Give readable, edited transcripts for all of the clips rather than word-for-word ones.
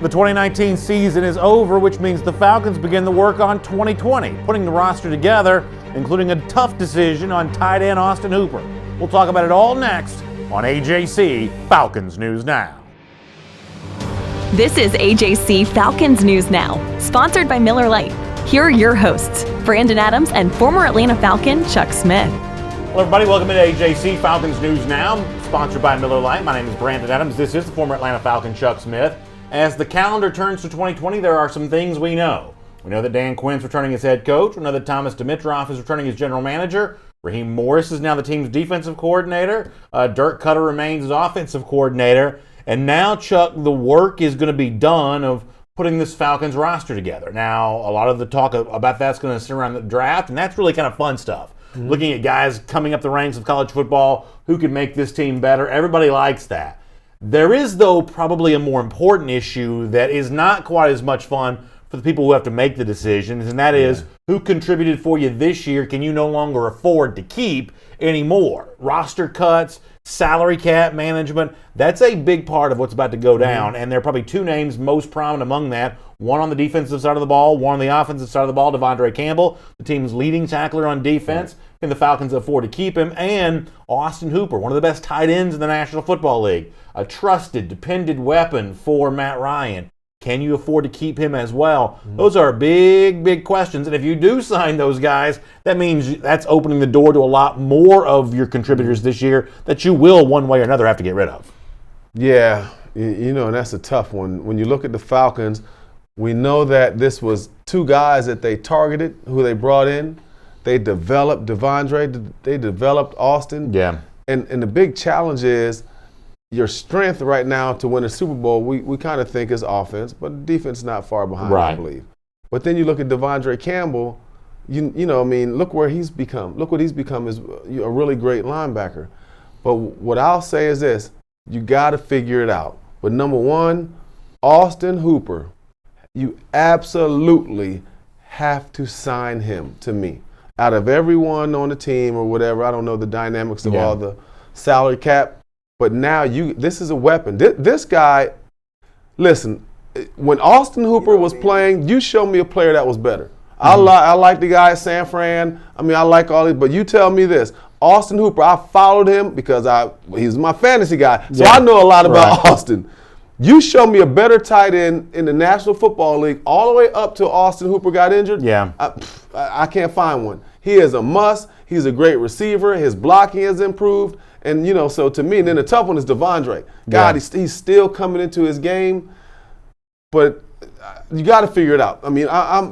The 2019 season is over, which means the Falcons begin the work on 2020, putting the roster together, including a tough decision on tight end Austin Hooper. We'll talk about it all next on AJC Falcons News Now. This is AJC Falcons News Now, sponsored by Miller Lite. Here are your hosts, Brandon Adams and former Atlanta Falcon Chuck Smith. Hello everybody, welcome to AJC Falcons News Now, sponsored by Miller Lite. My name is Brandon Adams. This is the former Atlanta Falcon Chuck Smith. As the calendar turns to 2020, there are some things we know. We know that Dan Quinn's returning as head coach. We know that Thomas Dimitroff is returning as general manager. Raheem Morris is now the team's defensive coordinator. Dirk Koetter remains as offensive coordinator. And now, Chuck, the work is going to be done of putting this Falcons roster together. Now, a lot of the talk about that's going to sit around the draft, and that's really kind of fun stuff. Mm-hmm. Looking at guys coming up the ranks of college football, who can make this team better. Everybody likes that. There is, though, probably a more important issue that is not quite as much fun for the people who have to make the decisions, and that is who contributed for you this year can you no longer afford to keep anymore. Roster cuts, salary cap management, that's a big part of what's about to go down, and there are probably two names most prominent among that. One on the defensive side of the ball, one on the offensive side of the ball, Devondre Campbell, the team's leading tackler on defense. Can the Falcons afford to keep him? And Austin Hooper, one of the best tight ends in the National Football League. A trusted, depended weapon for Matt Ryan. Can you afford to keep him as well? Those are big, big questions. And if you do sign those guys, that means that's opening the door to a lot more of your contributors this year that you will, one way or another, have to get rid of. Yeah, and that's a tough one. When you look at the Falcons, we know that this was two guys that they targeted, who they brought in. They developed Devondre, they developed Austin. Yeah. And the big challenge is your strength right now to win a Super Bowl, we kind of think is offense, but defense is not far behind, right. I believe. But then you look at Devondre Campbell, look where he's become. Look what he's become is a really great linebacker. But what I'll say is this, you got to figure it out. But number one, Austin Hooper, you absolutely have to sign him to me. Out of everyone on the team or whatever, I don't know the dynamics of all the salary cap, but now this is a weapon. This guy, listen, when Austin Hooper was playing, you show me a player that was better. I like the guy at San Fran. I like all these, but you tell me this. Austin Hooper, I followed him because he's my fantasy guy, so I know a lot about Austin. You show me a better tight end in the National Football League all the way up till Austin Hooper got injured. Yeah. I can't find one. He is a must. He's a great receiver. His blocking has improved. And, so to me, and then the tough one is Devondre. God, he's still coming into his game. But you got to figure it out.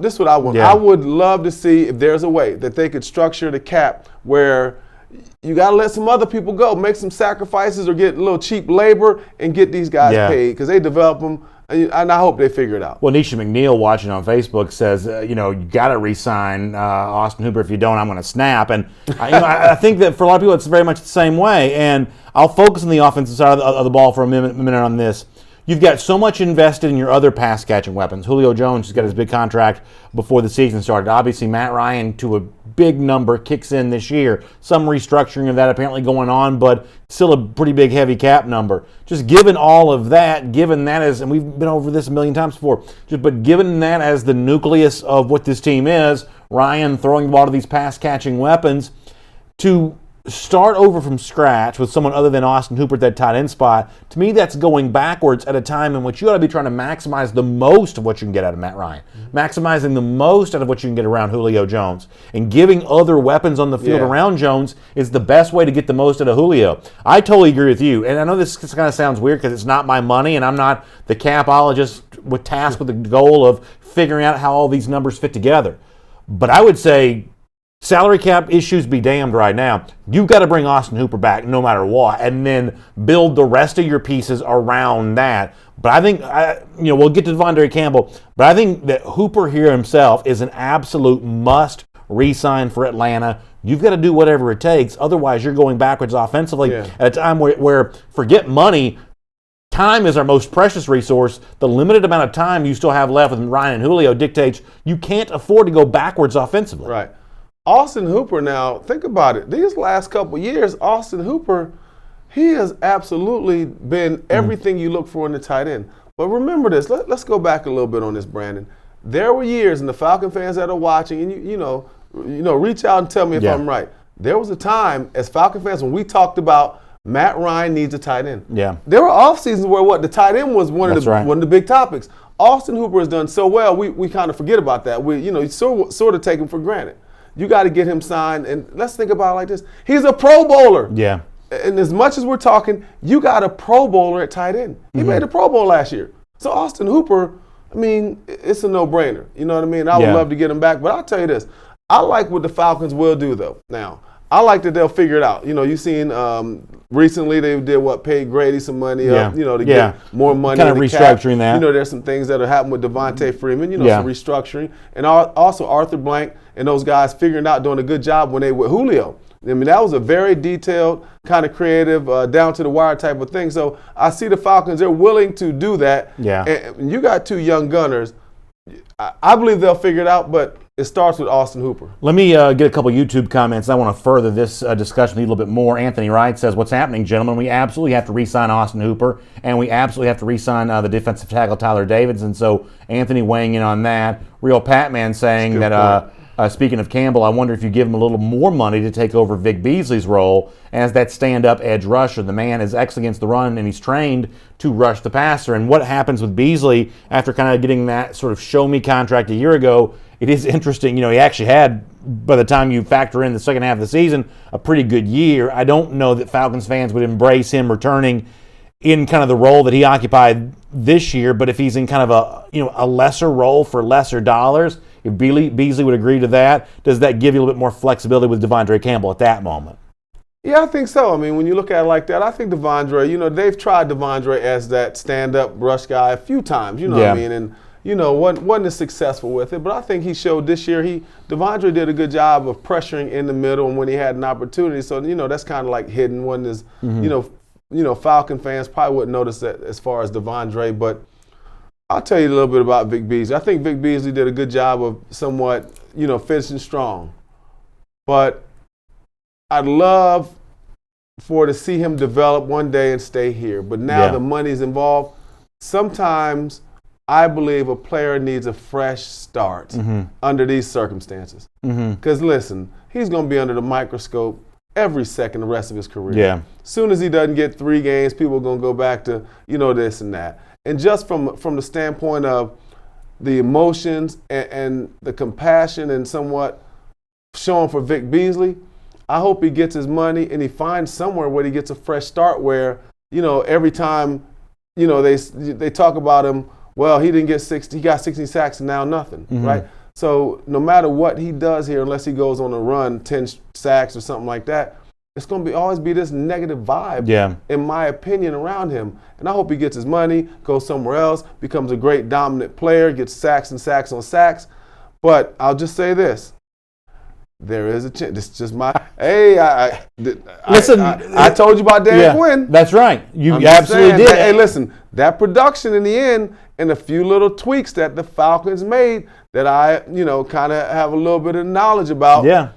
This is what I want. Yeah. I would love to see if there's a way that they could structure the cap where you got to let some other people go, make some sacrifices or get a little cheap labor and get these guys paid because they develop them, and I hope they figure it out. Well, Nisha McNeil watching on Facebook says, you got to re-sign Austin Hooper. If you don't, I'm going to snap. And I think that for a lot of people, it's very much the same way. And I'll focus on the offensive side of the ball for a minute on this. You've got so much invested in your other pass-catching weapons. Julio Jones has got his big contract before the season started. Obviously, Matt Ryan, to a big number, kicks in this year. Some restructuring of that apparently going on, but still a pretty big, heavy cap number. Just given all of that, given that as, and we've been over this a million times before, but given that as the nucleus of what this team is, Ryan throwing the ball to these pass-catching weapons, to start over from scratch with someone other than Austin Hooper at that tight end spot, to me that's going backwards at a time in which you ought to be trying to maximize the most of what you can get out of Matt Ryan, maximizing the most out of what you can get around Julio Jones, and giving other weapons on the field around Jones is the best way to get the most out of Julio. I totally agree with you, and I know this kind of sounds weird because it's not my money and I'm not the capologist tasked with the goal of figuring out how all these numbers fit together, but I would say salary cap issues be damned right now. You've got to bring Austin Hooper back no matter what and then build the rest of your pieces around that. But I think, we'll get to Devondre Campbell, but I think that Hooper here himself is an absolute must re-sign for Atlanta. You've got to do whatever it takes. Otherwise, you're going backwards offensively at a time where forget money, time is our most precious resource. The limited amount of time you still have left with Ryan and Julio dictates you can't afford to go backwards offensively. Right. Austin Hooper now, think about it. These last couple of years, Austin Hooper, he has absolutely been everything you look for in the tight end. But remember this. Let's go back a little bit on this, Brandon. There were years, and the Falcon fans that are watching, and you know, reach out and tell me if I'm right. There was a time as Falcon fans when we talked about Matt Ryan needs a tight end. Yeah. There were off seasons where the tight end was one of the big topics. Austin Hooper has done so well, we kind of forget about that. You sort of take him for granted. You got to get him signed, and let's think about it like this. He's a Pro Bowler. Yeah. And as much as we're talking, you got a Pro Bowler at tight end. He made a Pro Bowl last year. So Austin Hooper, I mean, it's a no-brainer. You know what I mean? I would love to get him back, but I'll tell you this. I like what the Falcons will do, though. Now, I like that they'll figure it out. You know, you've seen recently they did paid Grady some money up, to get more money. Kind of restructuring that. You know, there's some things that are happening with Devontae Freeman, some restructuring. And also Arthur Blank and those guys figuring out, doing a good job when they were with Julio. I mean, that was a very detailed, kind of creative, down to the wire type of thing. So I see the Falcons, they're willing to do that. Yeah. And you got two young gunners. I believe they'll figure it out, but it starts with Austin Hooper. Let me get a couple YouTube comments. I want to further this discussion a little bit more. Anthony Wright says, what's happening, gentlemen? We absolutely have to re-sign Austin Hooper, and we absolutely have to re-sign the defensive tackle Tyler Davidson. So Anthony weighing in on that. Real Patman saying that, speaking of Campbell, I wonder if you give him a little more money to take over Vic Beasley's role as that stand-up edge rusher. The man is excellent against the run, and he's trained to rush the passer. And what happens with Beasley after kind of getting that sort of show-me contract a year ago, it is interesting. He actually had, by the time you factor in the second half of the season, a pretty good year. I don't know that Falcons fans would embrace him returning in kind of the role that he occupied this year, but if he's in kind of a lesser role for lesser dollars, if Beasley would agree to that, does that give you a little bit more flexibility with Devondre Campbell at that moment? Yeah, I think so. I mean, when you look at it like that, I think Devondre, they've tried Devondre as that stand-up rush guy a few times, what I mean? And, wasn't as successful with it. But I think he showed this year, Devondre did a good job of pressuring in the middle and when he had an opportunity. So, that's kind of like hidden. Wasn't as, Falcon fans probably wouldn't notice that as far as Devondre. But I'll tell you a little bit about Vic Beasley. I think Vic Beasley did a good job of somewhat, finishing strong. But I'd love to see him develop one day and stay here. But now the money's involved. Sometimes I believe a player needs a fresh start under these circumstances. Because listen, he's going to be under the microscope every second the rest of his career. Yeah. As soon as he doesn't get 3 games, people are going to go back to, this and that. And just from the standpoint of the emotions and the compassion and somewhat showing for Vic Beasley, I hope he gets his money and he finds somewhere where he gets a fresh start where, every time, they talk about him, well, he didn't get 60, he got 60 sacks and now nothing, right? So no matter what he does here, unless he goes on a run, 10 sacks or something like that, it's going to always be this negative vibe, in my opinion, around him. And I hope he gets his money, goes somewhere else, becomes a great dominant player, gets sacks and sacks on sacks. But I'll just say this. There is a chance. This is just my. Hey, listen. I told you about Dan Quinn. That's right. You absolutely did. Hey, listen. That production in the end, and a few little tweaks that the Falcons made, that I, kind of have a little bit of knowledge about. Yeah.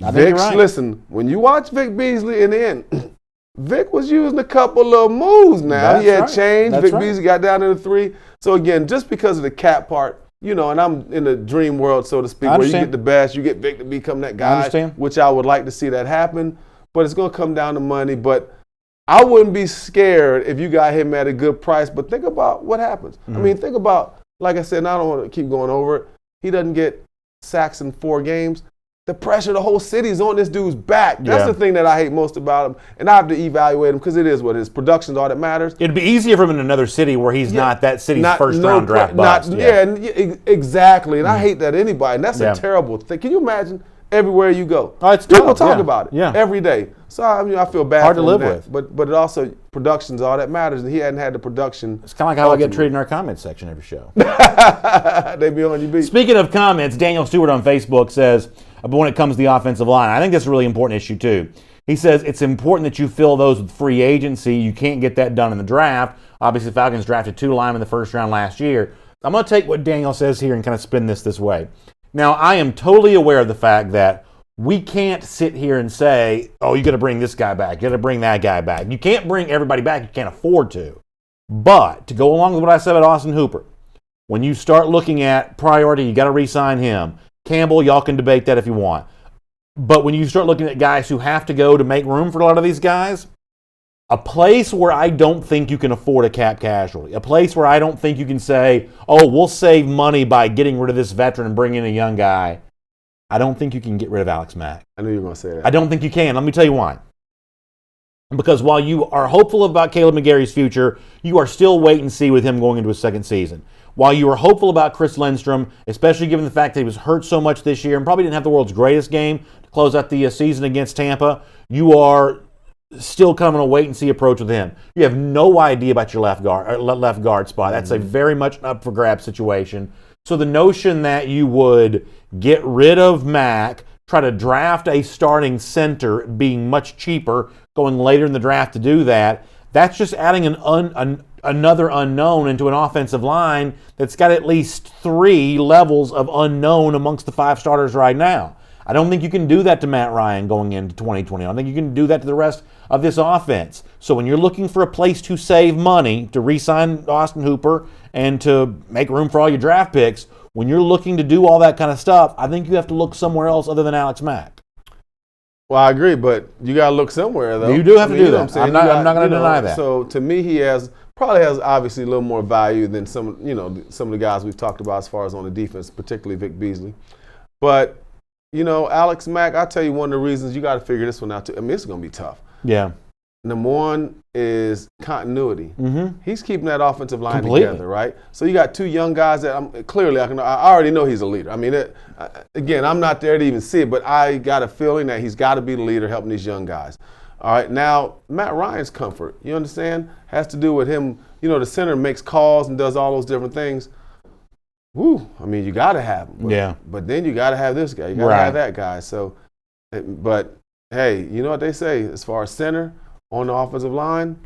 I think you're right. Listen. When you watch Vic Beasley in the end, Vic was using a couple little moves. Now he had changed. Vic Beasley got down to the 3. So again, just because of the cap part. And I'm in the dream world, so to speak, where you get the best, you get Vic to become that guy, which I would like to see that happen. But it's going to come down to money. But I wouldn't be scared if you got him at a good price. But think about what happens. I mean, think about, like I said, and I don't want to keep going over it. He doesn't get sacks in 4 games. The pressure of the whole city's on this dude's back. That's the thing that I hate most about him. And I have to evaluate him because it is what it is. Production's all that matters. It'd be easier for him in another city where he's not that city's first-round draft bust. Exactly. And I hate that anybody. And that's a terrible thing. Can you imagine everywhere you go? Oh, it's people talk about it every day. So I feel bad hard for to live that. with. But it also, production's all that matters. And he hadn't had the production. It's kind of like how I get treated in our comments section every show. They be on your beat. Speaking of comments, Daniel Stewart on Facebook says, but when it comes to the offensive line, I think that's a really important issue too. He says it's important that you fill those with free agency. You can't get that done in the draft. Obviously, the Falcons drafted 2 linemen in the first round last year. I'm going to take what Daniel says here and kind of spin this way. Now, I am totally aware of the fact that we can't sit here and say, oh, you got to bring this guy back. You got to bring that guy back. You can't bring everybody back. You can't afford to. But to go along with what I said about Austin Hooper, when you start looking at priority, you got to re-sign him. Campbell, y'all can debate that if you want. But when you start looking at guys who have to go to make room for a lot of these guys, a place where I don't think you can afford a cap casualty, a place where I don't think you can say, oh, we'll save money by getting rid of this veteran and bring in a young guy, I don't think you can get rid of Alex Mack. I knew you were going to say that. I don't think you can. Let me tell you why. Because while you are hopeful about Caleb McGarry's future, you are still wait and see with him going into his second season. While you are hopeful about Chris Lindstrom, especially given the fact that he was hurt so much this year and probably didn't have the world's greatest game to close out the season against Tampa, you are still kind of on a wait and see approach with him. You have no idea about your left guard spot. That's a very much an up for grabs situation. So the notion that you would get rid of Mack, try to draft a starting center, being much cheaper, going later in the draft to do that, that's just adding another unknown into an offensive line that's got at least 3 levels of unknown amongst the 5 starters right now. I don't think you can do that to Matt Ryan going into 2020. I don't think you can do that to the rest of this offense. So when you're looking for a place to save money, to re-sign Austin Hooper, and to make room for all your draft picks, when you're looking to do all that kind of stuff, I think you have to look somewhere else other than Alex Mack. Well, I agree, but you got to look somewhere, though. You do have to do you know that. what I'm I'm not going to deny that. So to me, he probably has obviously a little more value than some of the guys we've talked about as far as on the defense, particularly Vic Beasley. But Alex Mack, I'll tell you one of the reasons you got to figure this one out too. I mean, it's going to be tough. Yeah. Number one is continuity. Mm-hmm. He's keeping that offensive line Completely together, right? So you got 2 young guys that I already know he's a leader. I mean, again, I'm not there to even see it, but I got a feeling that he's got to be the leader helping these young guys. All right, now Matt Ryan's comfort, you understand, has to do with him. The center makes calls and does all those different things. Woo, I mean, you got to have him. But then you got to have this guy. You got to have that guy. So, but hey, you know what they say as far as center on the offensive line?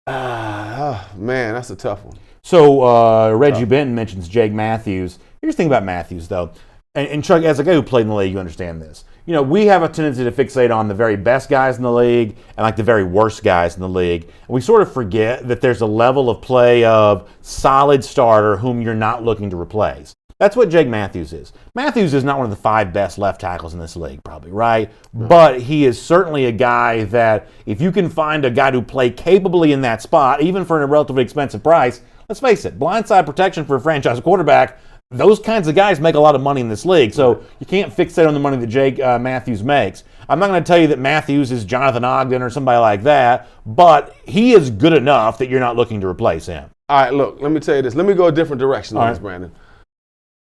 Man, that's a tough one. So Reggie Benton mentions Jake Matthews. Here's the thing about Matthews, though. And Chuck, as a guy who played in the league, you understand this. We have a tendency to fixate on the very best guys in the league and like the very worst guys in the league. And we sort of forget that there's a level of play of solid starter whom you're not looking to replace. That's what Jake Matthews is. Matthews is not one of the 5 best left tackles in this league, probably, right? But he is certainly a guy that if you can find a guy to play capably in that spot, even for a relatively expensive price, let's face it, blindside protection for a franchise quarterback, those kinds of guys make a lot of money in this league. So you can't fixate on the money that Jake Matthews makes. I'm not going to tell you that Matthews is Jonathan Ogden or somebody like that, but he is good enough that you're not looking to replace him. All right, look, let me tell you this. Let me go a different direction on this, Brandon.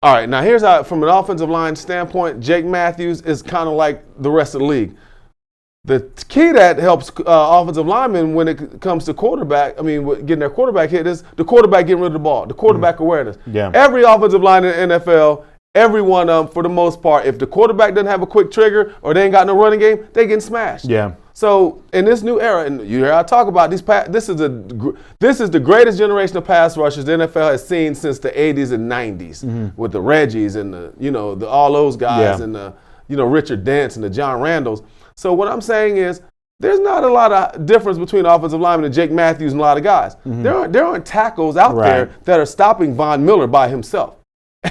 All right, now here's how, from an offensive line standpoint, Jake Matthews is kind of like the rest of the league. The key that helps offensive linemen when it comes to getting their quarterback hit is the quarterback getting rid of the ball, the quarterback awareness. Yeah. Every offensive line in the NFL, every one of them, for the most part, if the quarterback doesn't have a quick trigger or they ain't got no running game, they getting smashed. Yeah. So in this new era, and you hear I talk about this is the greatest generation of pass rushers the NFL has seen since the 80s and 90s with the Reggies and all those guys and the Richard Dents and the John Randalls. So what I'm saying is there's not a lot of difference between offensive linemen and Jake Matthews and a lot of guys. There aren't tackles out there that are stopping Von Miller by himself.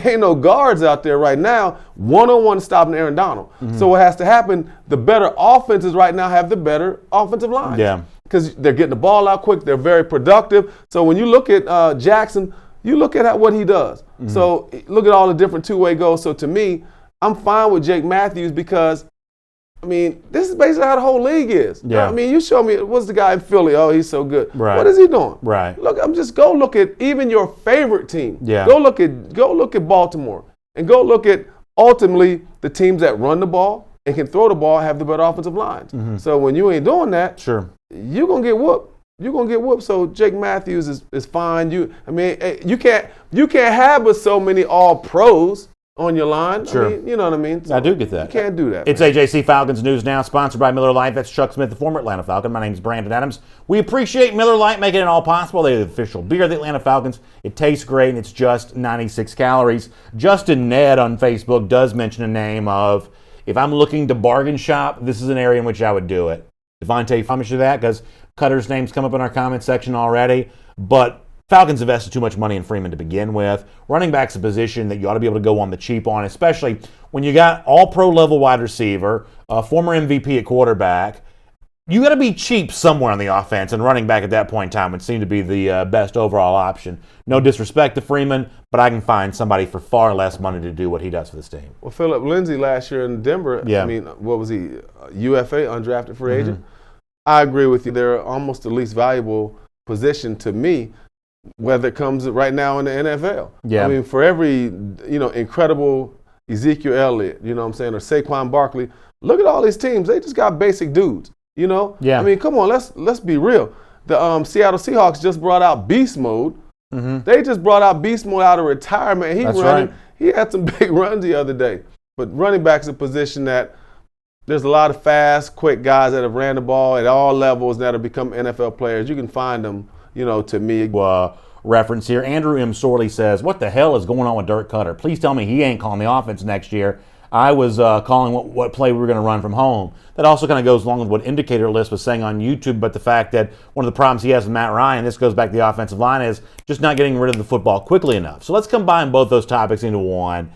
Ain't no guards out there right now one-on-one stopping Aaron Donald. So what has to happen, the better offenses right now have the better offensive lines. Yeah. Because they're getting the ball out quick. They're very productive. So when you look at Jackson, you look at what he does. So look at all the different two-way goals. So to me, I'm fine with Jake Matthews because this is basically how the whole league is. Yeah. You show me, what's the guy in Philly? Oh, he's so good. Right. What is he doing? Right. Look, go look at even your favorite team. Yeah. Go look at Baltimore and go look at ultimately the teams that run the ball and can throw the ball have the better offensive lines. So when you ain't doing that, sure, you're gonna get whooped. You're gonna get whooped. So Jake Matthews is fine. You can't have but so many all pros on your line. Sure. You know what I mean? So I do get that. You can't do that. It's AJC Falcons News Now, sponsored by Miller Lite. That's Chuck Smith, the former Atlanta Falcon. My name's Brandon Adams. We appreciate Miller Lite making it all possible. They're the official beer of the Atlanta Falcons. It tastes great, and it's just 96 calories. Justin Ned on Facebook does mention a name of, if I'm looking to bargain shop, this is an area in which I would do it. Devontae, I promise you that, because Koetter's name's come up in our comment section already. But Falcons invested too much money in Freeman to begin with. Running back's a position that you ought to be able to go on the cheap on, especially when you got all-pro level wide receiver, a former MVP at quarterback. You got to be cheap somewhere on the offense, and running back at that point in time would seem to be the best overall option. No disrespect to Freeman, but I can find somebody for far less money to do what he does for this team. Well, Philip Lindsay last year in Denver, yeah. I mean, what was he, UFA, undrafted free agent? I agree with you. They're almost the least valuable position to me, whether it comes right now in the NFL. Yeah. I mean, for every, incredible Ezekiel Elliott, or Saquon Barkley, look at all these teams. They just got basic dudes. Yeah. I mean, come on, let's be real. The Seattle Seahawks just brought out beast mode. They just brought out beast mode out of retirement. He had some big runs the other day. But running back's a position that there's a lot of fast, quick guys that have ran the ball at all levels that have become NFL players. You can find them, to me. Reference here. Andrew M. Sorley says, what the hell is going on with Dirk Koetter? Please tell me he ain't calling the offense next year. I was calling what play we were going to run from home. That also kind of goes along with what Indicator List was saying on YouTube, but the fact that one of the problems he has with Matt Ryan, this goes back to the offensive line, is just not getting rid of the football quickly enough. So let's combine both those topics into one.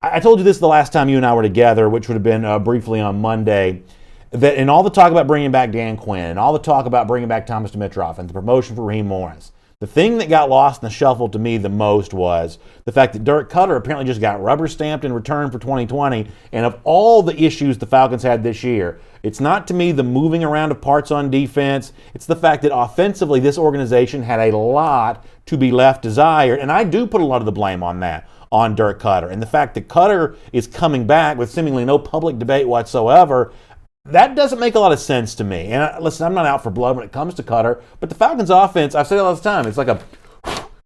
I told you this the last time you and I were together, which would have been briefly on Monday, that in all the talk about bringing back Dan Quinn, and all the talk about bringing back Thomas Dimitroff, and the promotion for Raheem Morris, the thing that got lost in the shuffle to me the most was the fact that Dirk Koetter apparently just got rubber stamped in return for 2020. And of all the issues the Falcons had this year, it's not to me the moving around of parts on defense. It's the fact that offensively this organization had a lot to be left desired. And I do put a lot of the blame on that, on Dirk Koetter. And the fact that Koetter is coming back with seemingly no public debate whatsoever, that doesn't make a lot of sense to me. And listen, I'm not out for blood when it comes to Koetter, but the Falcons' offense, I've said it all the time, it's like a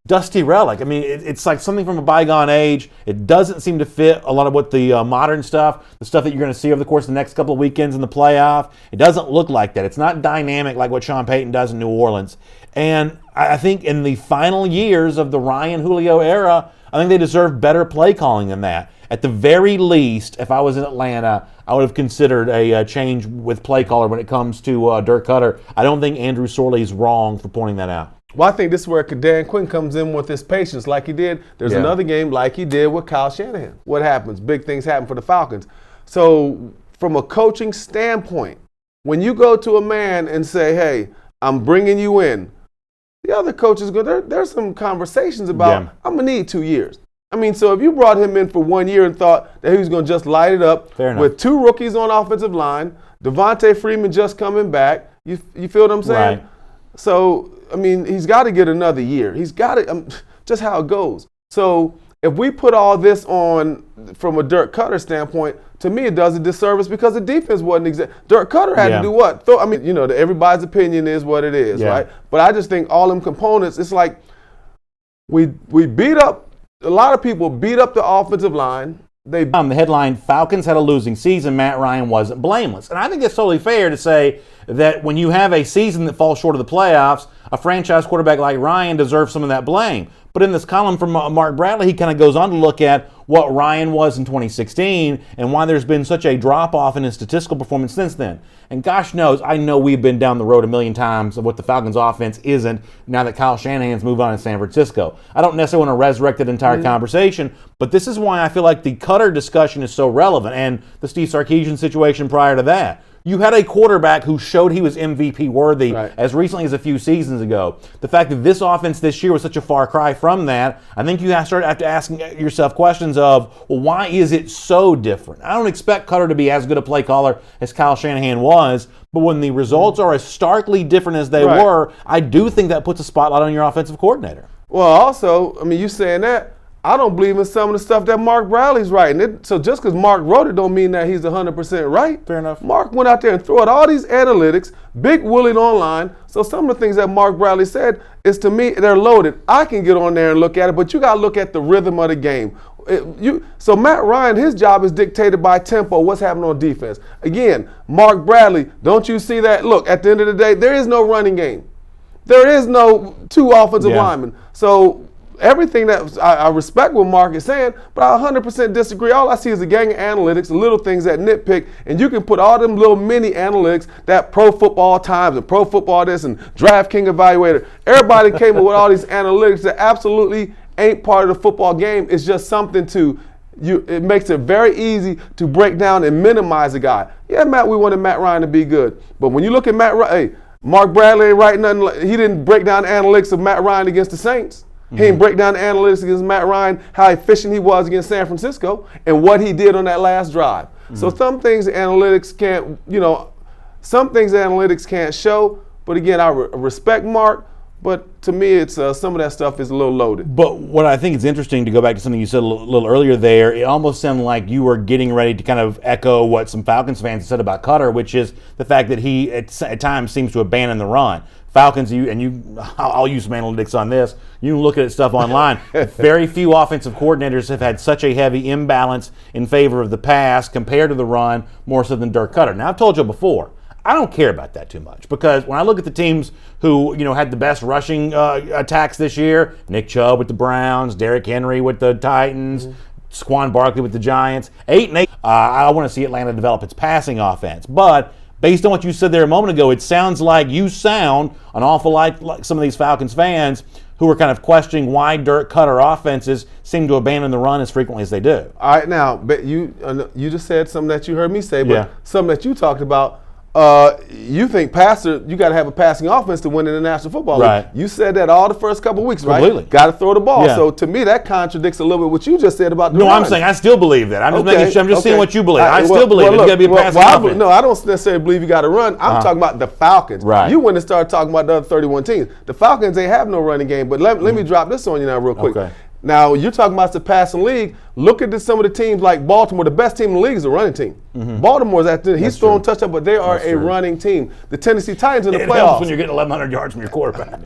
dusty relic. I mean, it's like something from a bygone age. It doesn't seem to fit a lot of what the modern stuff, the stuff that you're going to see over the course of the next couple of weekends in the playoff. It doesn't look like that. It's not dynamic like what Sean Payton does in New Orleans. And I think in the final years of the Ryan Julio era, I think they deserve better play calling than that. At the very least, if I was in Atlanta, I would have considered a change with play caller when it comes to Dirk Koetter. I don't think Andrew Sorley's wrong for pointing that out. Well, I think this is where Dan Quinn comes in with his patience like he did. There's another game like he did with Kyle Shanahan. What happens? Big things happen for the Falcons. So from a coaching standpoint, when you go to a man and say, hey, I'm bringing you in, the other coaches go, there's some conversations about, I'm going to need 2 years. I mean, so if you brought him in for 1 year and thought that he was going to just light it up with 2 rookies on offensive line, Devontae Freeman just coming back, you feel what I'm saying? Right. So, I mean, he's got to get another year. He's got to, just how it goes. So if we put all this on from a Dirk Koetter standpoint, to me it does a disservice because the defense wasn't exact. Dirk Koetter had to do what? I mean, everybody's opinion is what it is, right? But I just think all them components, it's like we beat up, a lot of people beat up the offensive line. The headline, Falcons had a losing season, Matt Ryan wasn't blameless. And I think it's totally fair to say that when you have a season that falls short of the playoffs, a franchise quarterback like Ryan deserves some of that blame. But in this column from Mark Bradley, he kind of goes on to look at what Ryan was in 2016 and why there's been such a drop-off in his statistical performance since then. And gosh knows, I know we've been down the road a million times of what the Falcons' offense isn't now that Kyle Shanahan's moved on in San Francisco. I don't necessarily want to resurrect that entire conversation, but this is why I feel like the Koetter discussion is so relevant, and the Steve Sarkisian situation prior to that. You had a quarterback who showed he was MVP worthy as recently as a few seasons ago. The fact that this offense this year was such a far cry from that, I think you have to asking yourself questions of, well, why is it so different? I don't expect Koetter to be as good a play caller as Kyle Shanahan was, but when the results are as starkly different as they were, I do think that puts a spotlight on your offensive coordinator. Well, also, I mean, you saying that, I don't believe in some of the stuff that Mark Bradley's writing. So just because Mark wrote it don't mean that he's 100% right. Fair enough. Mark went out there and threw out all these analytics, big Willie online. So some of the things that Mark Bradley said is, to me, they're loaded. I can get on there and look at it, but you got to look at the rhythm of the game. So Matt Ryan, his job is dictated by tempo, what's happening on defense. Again, Mark Bradley, don't you see that? Look, at the end of the day, there is no running game. There is no 2 offensive linemen. So everything that I respect what Mark is saying, but I 100% disagree. All I see is a gang of analytics, the little things that nitpick, and you can put all them little mini analytics, that Pro Football Times and Pro Football this and DraftKings Evaluator. Everybody came up with all these analytics that absolutely ain't part of the football game. It's just something to you. It makes it very easy to break down and minimize a guy. Yeah, Matt, we wanted Matt Ryan to be good, but when you look at Matt Ryan, hey, Mark Bradley ain't writing nothing. He didn't break down the analytics of Matt Ryan against the Saints. He didn't break down the analytics against Matt Ryan, how efficient he was against San Francisco, and what he did on that last drive. So some things analytics can't, some things analytics can't show. But again, I respect Mark. But to me, it's some of that stuff is a little loaded. But what I think is interesting, to go back to something you said a little earlier there, it almost sounded like you were getting ready to kind of echo what some Falcons fans said about Koetter, which is the fact that he at times seems to abandon the run. Falcons, I'll use some analytics on this. You can look at stuff online. Very few offensive coordinators have had such a heavy imbalance in favor of the pass compared to the run, more so than Dirk Koetter. Now, I've told you before, I don't care about that too much, because when I look at the teams who had the best rushing attacks this year, Nick Chubb with the Browns, Derrick Henry with the Titans, Saquon Barkley with the Giants, 8-8. I want to see Atlanta develop its passing offense. But based on what you said there a moment ago, it sounds like you sound an awful lot like some of these Falcons fans who are kind of questioning why Dirk Koetter offenses seem to abandon the run as frequently as they do. All right, now, but you just said something that you heard me say, but something that you talked about. You think you got to have a passing offense to win in the National Football League. Right. You said that all the first couple of weeks, right? Completely. Got to throw the ball. Yeah. So to me, that contradicts a little bit what you just said about the run. No, I'm saying I still believe that. I'm just seeing what you believe. I still believe look, it's got to be a passing offense. No, I don't necessarily believe you got to run. I'm talking about the Falcons. Right. You went and started talking about the other 31 teams. The Falcons ain't have no running game. But let me drop this on you now real quick. Okay. Now, you're talking about the passing league. Look at some of the teams like Baltimore. The best team in the league is a running team. Baltimore's he's throwing touchdowns, but they are a running team. The Tennessee Titans in the playoffs. It helps when you're getting 1,100 yards from your quarterback.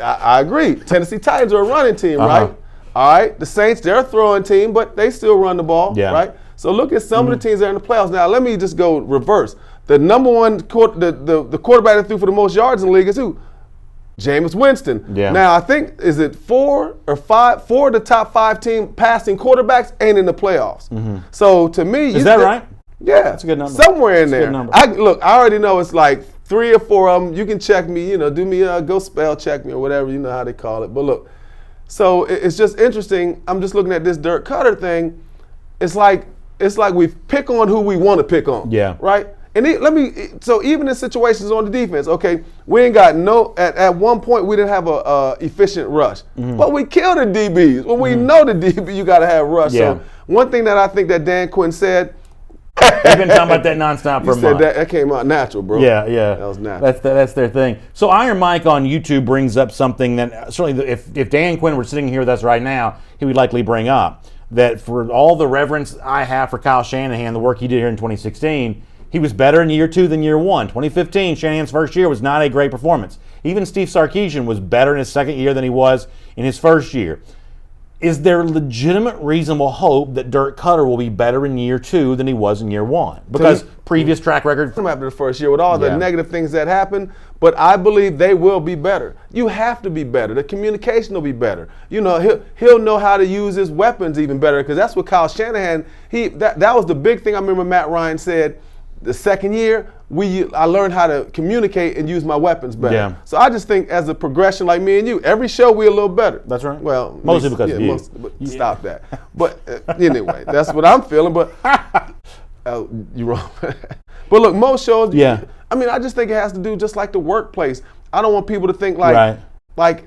I agree. Tennessee Titans are a running team, right? All right. The Saints, they're a throwing team, but they still run the ball, right? So look at some of the teams that are in the playoffs. Now, let me just go reverse. The number one, the quarterback that threw for the most yards in the league is who? Jameis Winston. Yeah. Now, I think, is it 4 or 5? 4 of the top 5 team passing quarterbacks ain't in the playoffs. So to me, is that right? Yeah, that's a good number. Somewhere in there. Good number. I already know it's like 3 or 4 of them. You can check me. Do me go spell check me or whatever. You know how they call it. But look, so it's just interesting. I'm just looking at this Dirk Koetter thing. It's like we pick on who we want to pick on. Yeah. Right. And so even in situations on the defense, okay, we ain't got at one point we didn't have a efficient rush, but we killed the DBs. When we know the DB, you got to have rush. Yeah. So one thing that I think that Dan Quinn said, they've been talking about that nonstop for a month. That came out natural, bro. Yeah. That was natural. That's their thing. So Iron Mike on YouTube brings up something that certainly if Dan Quinn were sitting here with us right now, he would likely bring up, that for all the reverence I have for Kyle Shanahan, the work he did here in 2016, he was better in year 2 than year 1. 2015, Shanahan's first year was not a great performance. Even Steve Sarkisian was better in his second year than he was in his first year. Is there legitimate reasonable hope that Dirk Koetter will be better in year 2 than he was in year 1? Because previous track record after the first year with all the negative things that happened, but I believe they will be better. You have to be better. The communication will be better. He'll know how to use his weapons even better, because that's what Kyle Shanahan, that was the big thing I remember Matt Ryan said. The second year, I learned how to communicate and use my weapons better. Yeah. So I just think as a progression, like me and you, every show we're a little better. That's right. Well, mostly because of you. Stop that. But anyway, that's what I'm feeling. But you're wrong. But look, most shows. Yeah. I mean, I just think it has to do just like the workplace. I don't want people to think like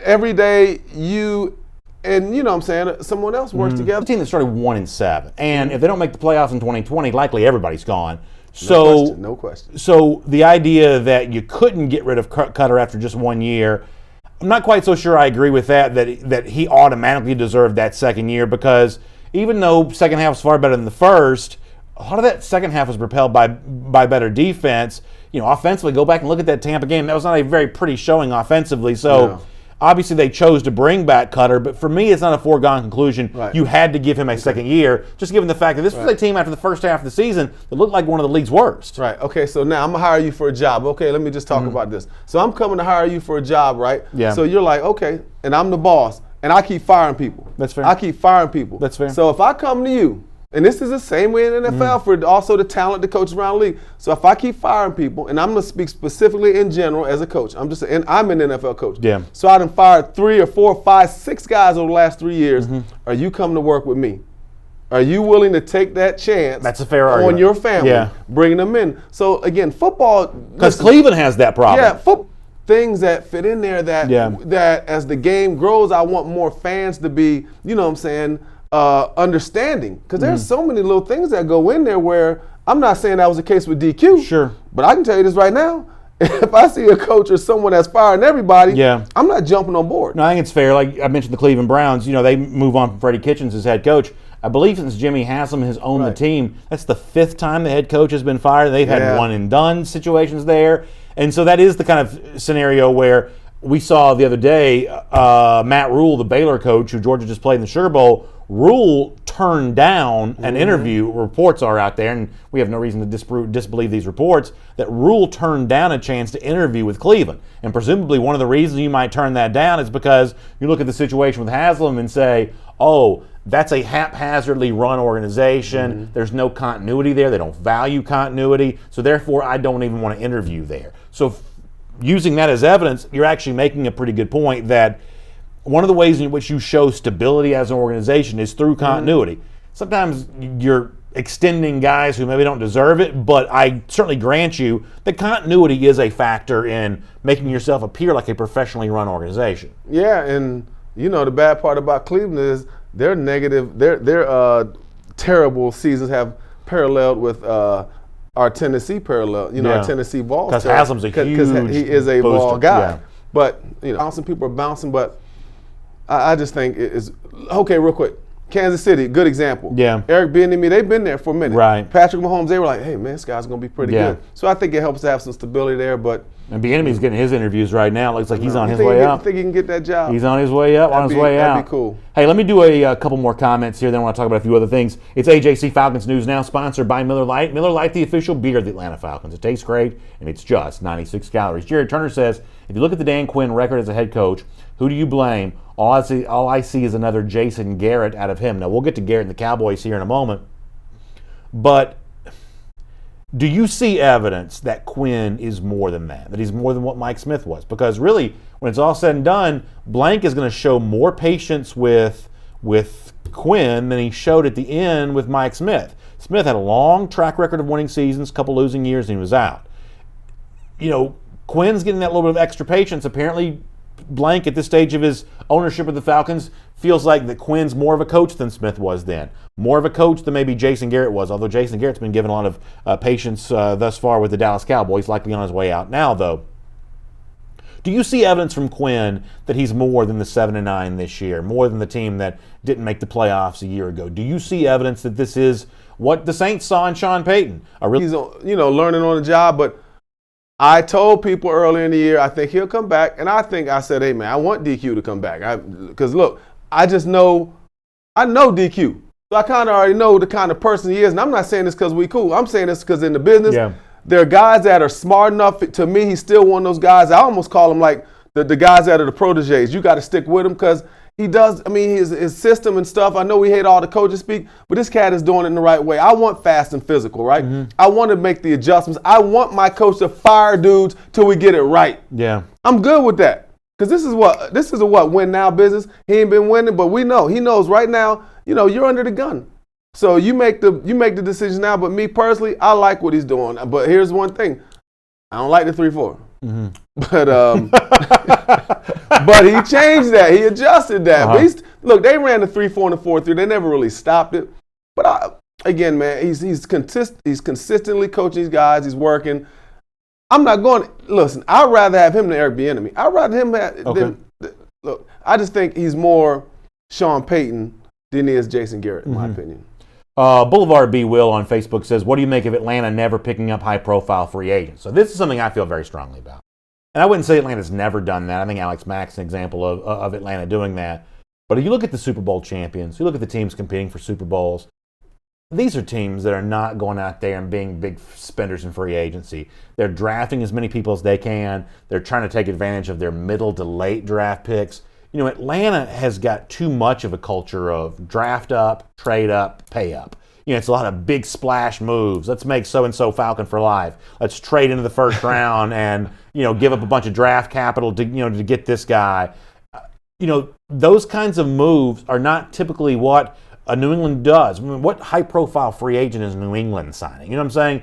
every day you. And you know what I'm saying, someone else works together. The team that started 1-7, and if they don't make the playoffs in 2020, likely everybody's gone. No question. So the idea that you couldn't get rid of Koetter after just 1 year, I'm not quite so sure I agree with that he automatically deserved that second year, because even though second half was far better than the first, a lot of that second half was propelled by better defense. Offensively, go back and look at that Tampa game. That was not a very pretty showing offensively. So. No. Obviously, they chose to bring back Koetter, but for me, it's not a foregone conclusion. Right. You had to give him a second year, just given the fact that this was a team after the first half of the season that looked like one of the league's worst. Right. Okay, so now I'm going to hire you for a job. Okay, let me just talk about this. So I'm coming to hire you for a job, right? Yeah. So you're like, okay, and I'm the boss, and I keep firing people. That's fair. I keep firing people. That's fair. So if I come to you, and this is the same way in the NFL for also the talent the coaches around the league. So if I keep firing people, and I'm going to speak specifically in general as a coach, I'm an NFL coach. Yeah. So I done fired 3 or 4 or 5, 6 guys over the last 3 years. Are you coming to work with me? Are you willing to take that chance? That's a fair argument. On your family, Yeah. bringing them in. So again, football. Because Cleveland has that problem. Yeah, things that fit in there that as the game grows, I want more fans to be, you know what I'm saying, understanding. Because there's so many little things that go in there where I'm not saying that was the case with DQ. Sure. But I can tell you this right now. If I see a coach or someone that's firing everybody, I'm not jumping on board. No, I think it's fair. Like I mentioned the Cleveland Browns, they move on from Freddie Kitchens as head coach. I believe since Jimmy Haslam has owned the team, that's the 5th time the head coach has been fired. They've had one and done situations there. And so that is the kind of scenario where we saw the other day Matt Rule, the Baylor coach who Georgia just played in the Sugar Bowl, Rule turned down an interview. Reports are out there, and we have no reason to disbelieve these reports, that Rule turned down a chance to interview with Cleveland. And presumably one of the reasons you might turn that down is because you look at the situation with Haslam and say, oh, that's a haphazardly run organization. There's no continuity there. They don't value continuity. So therefore, I don't even want to interview there. So using that as evidence, you're actually making a pretty good point that one of the ways in which you show stability as an organization is through continuity. Sometimes you're extending guys who maybe don't deserve it, but I certainly grant you that continuity is a factor in making yourself appear like a professionally run organization. Yeah, and the bad part about Cleveland is their terrible seasons have paralleled with our Tennessee parallel. Our Tennessee Vols. Because Haslam's a huge because he is a booster. ball guy. Yeah. But bouncing people are bouncing. But I just think it's okay. Real quick, Kansas City, good example. Yeah. Eric Bieniemy, they've been there for a minute. Right. Patrick Mahomes, they were like, hey man, this guy's gonna be pretty good. So I think it helps to have some stability there. But And Bieniemy's getting his interviews right now. Looks like he's on his way up. I think he can get that job? He's on his way up, on his way out. That'd be cool. Hey, let me do a couple more comments here, then I want to talk about a few other things. It's AJC Falcons News Now, sponsored by Miller Lite. Miller Lite, the official beer of the Atlanta Falcons. It tastes great, and it's just 96 calories. Jared Turner says, if you look at the Dan Quinn record as a head coach, who do you blame? All I see is another Jason Garrett out of him. Now, we'll get to Garrett and the Cowboys here in a moment. But do you see evidence that Quinn is more than that he's more than what Mike Smith was? Because really, when it's all said and done, Blank is going to show more patience with Quinn than he showed at the end with Mike Smith. Smith had a long track record of winning seasons, a couple losing years, and he was out. Quinn's getting that little bit of extra patience. Apparently, Blank, at this stage of his ownership of the Falcons, feels like that Quinn's more of a coach than Smith was then. More of a coach than maybe Jason Garrett was, although Jason Garrett's been given a lot of patience thus far with the Dallas Cowboys, likely on his way out now, though. Do you see evidence from Quinn that he's more than the 7-9 this year, more than the team that didn't make the playoffs a year ago? Do you see evidence that this is what the Saints saw in Sean Payton? He's learning on the job, but I told people earlier in the year I think he'll come back, and I said, hey man, I want DQ to come back. Because look, I know DQ. So I kind of already know the kind of person he is. And I'm not saying this because we cool. I'm saying this because in the business, there are guys that are smart enough. To me, he's still one of those guys. I almost call him like the guys that are the proteges. You got to stick with him because he does, his system and stuff. I know we hate all the coaches speak, but this cat is doing it in the right way. I want fast and physical, right? I want to make the adjustments. I want my coach to fire dudes till we get it right. Yeah. I'm good with that. Because this is a win now business. He ain't been winning, but he knows right now, you're under the gun. So you make the decision now, but me personally, I like what he's doing. But here's one thing. I don't like the 3-4. But but he changed that. He adjusted that. But look, they ran the 3-4 and the 4-3. They never really stopped it. But again, man, he's consistently coaching these guys. He's working. I'm not going to listen. I'd rather have him than Eric Bieniemy. I'd rather him look. I just think he's more Sean Payton than he is Jason Garrett, in my opinion. Boulevard B. Will on Facebook says, what do you make of Atlanta never picking up high-profile free agents? So this is something I feel very strongly about. And I wouldn't say Atlanta's never done that. I think Alex Mack's an example of Atlanta doing that. But if you look at the Super Bowl champions, you look at the teams competing for Super Bowls, these are teams that are not going out there and being big spenders in free agency. They're drafting as many people as they can. They're trying to take advantage of their middle to late draft picks. Atlanta has got too much of a culture of draft up, trade up, pay up. It's a lot of big splash moves. Let's make so-and-so Falcon for life. Let's trade into the first round and, give up a bunch of draft capital to get this guy. Those kinds of moves are not typically what a New England does. I mean, what high-profile free agent is New England signing? You know what I'm saying?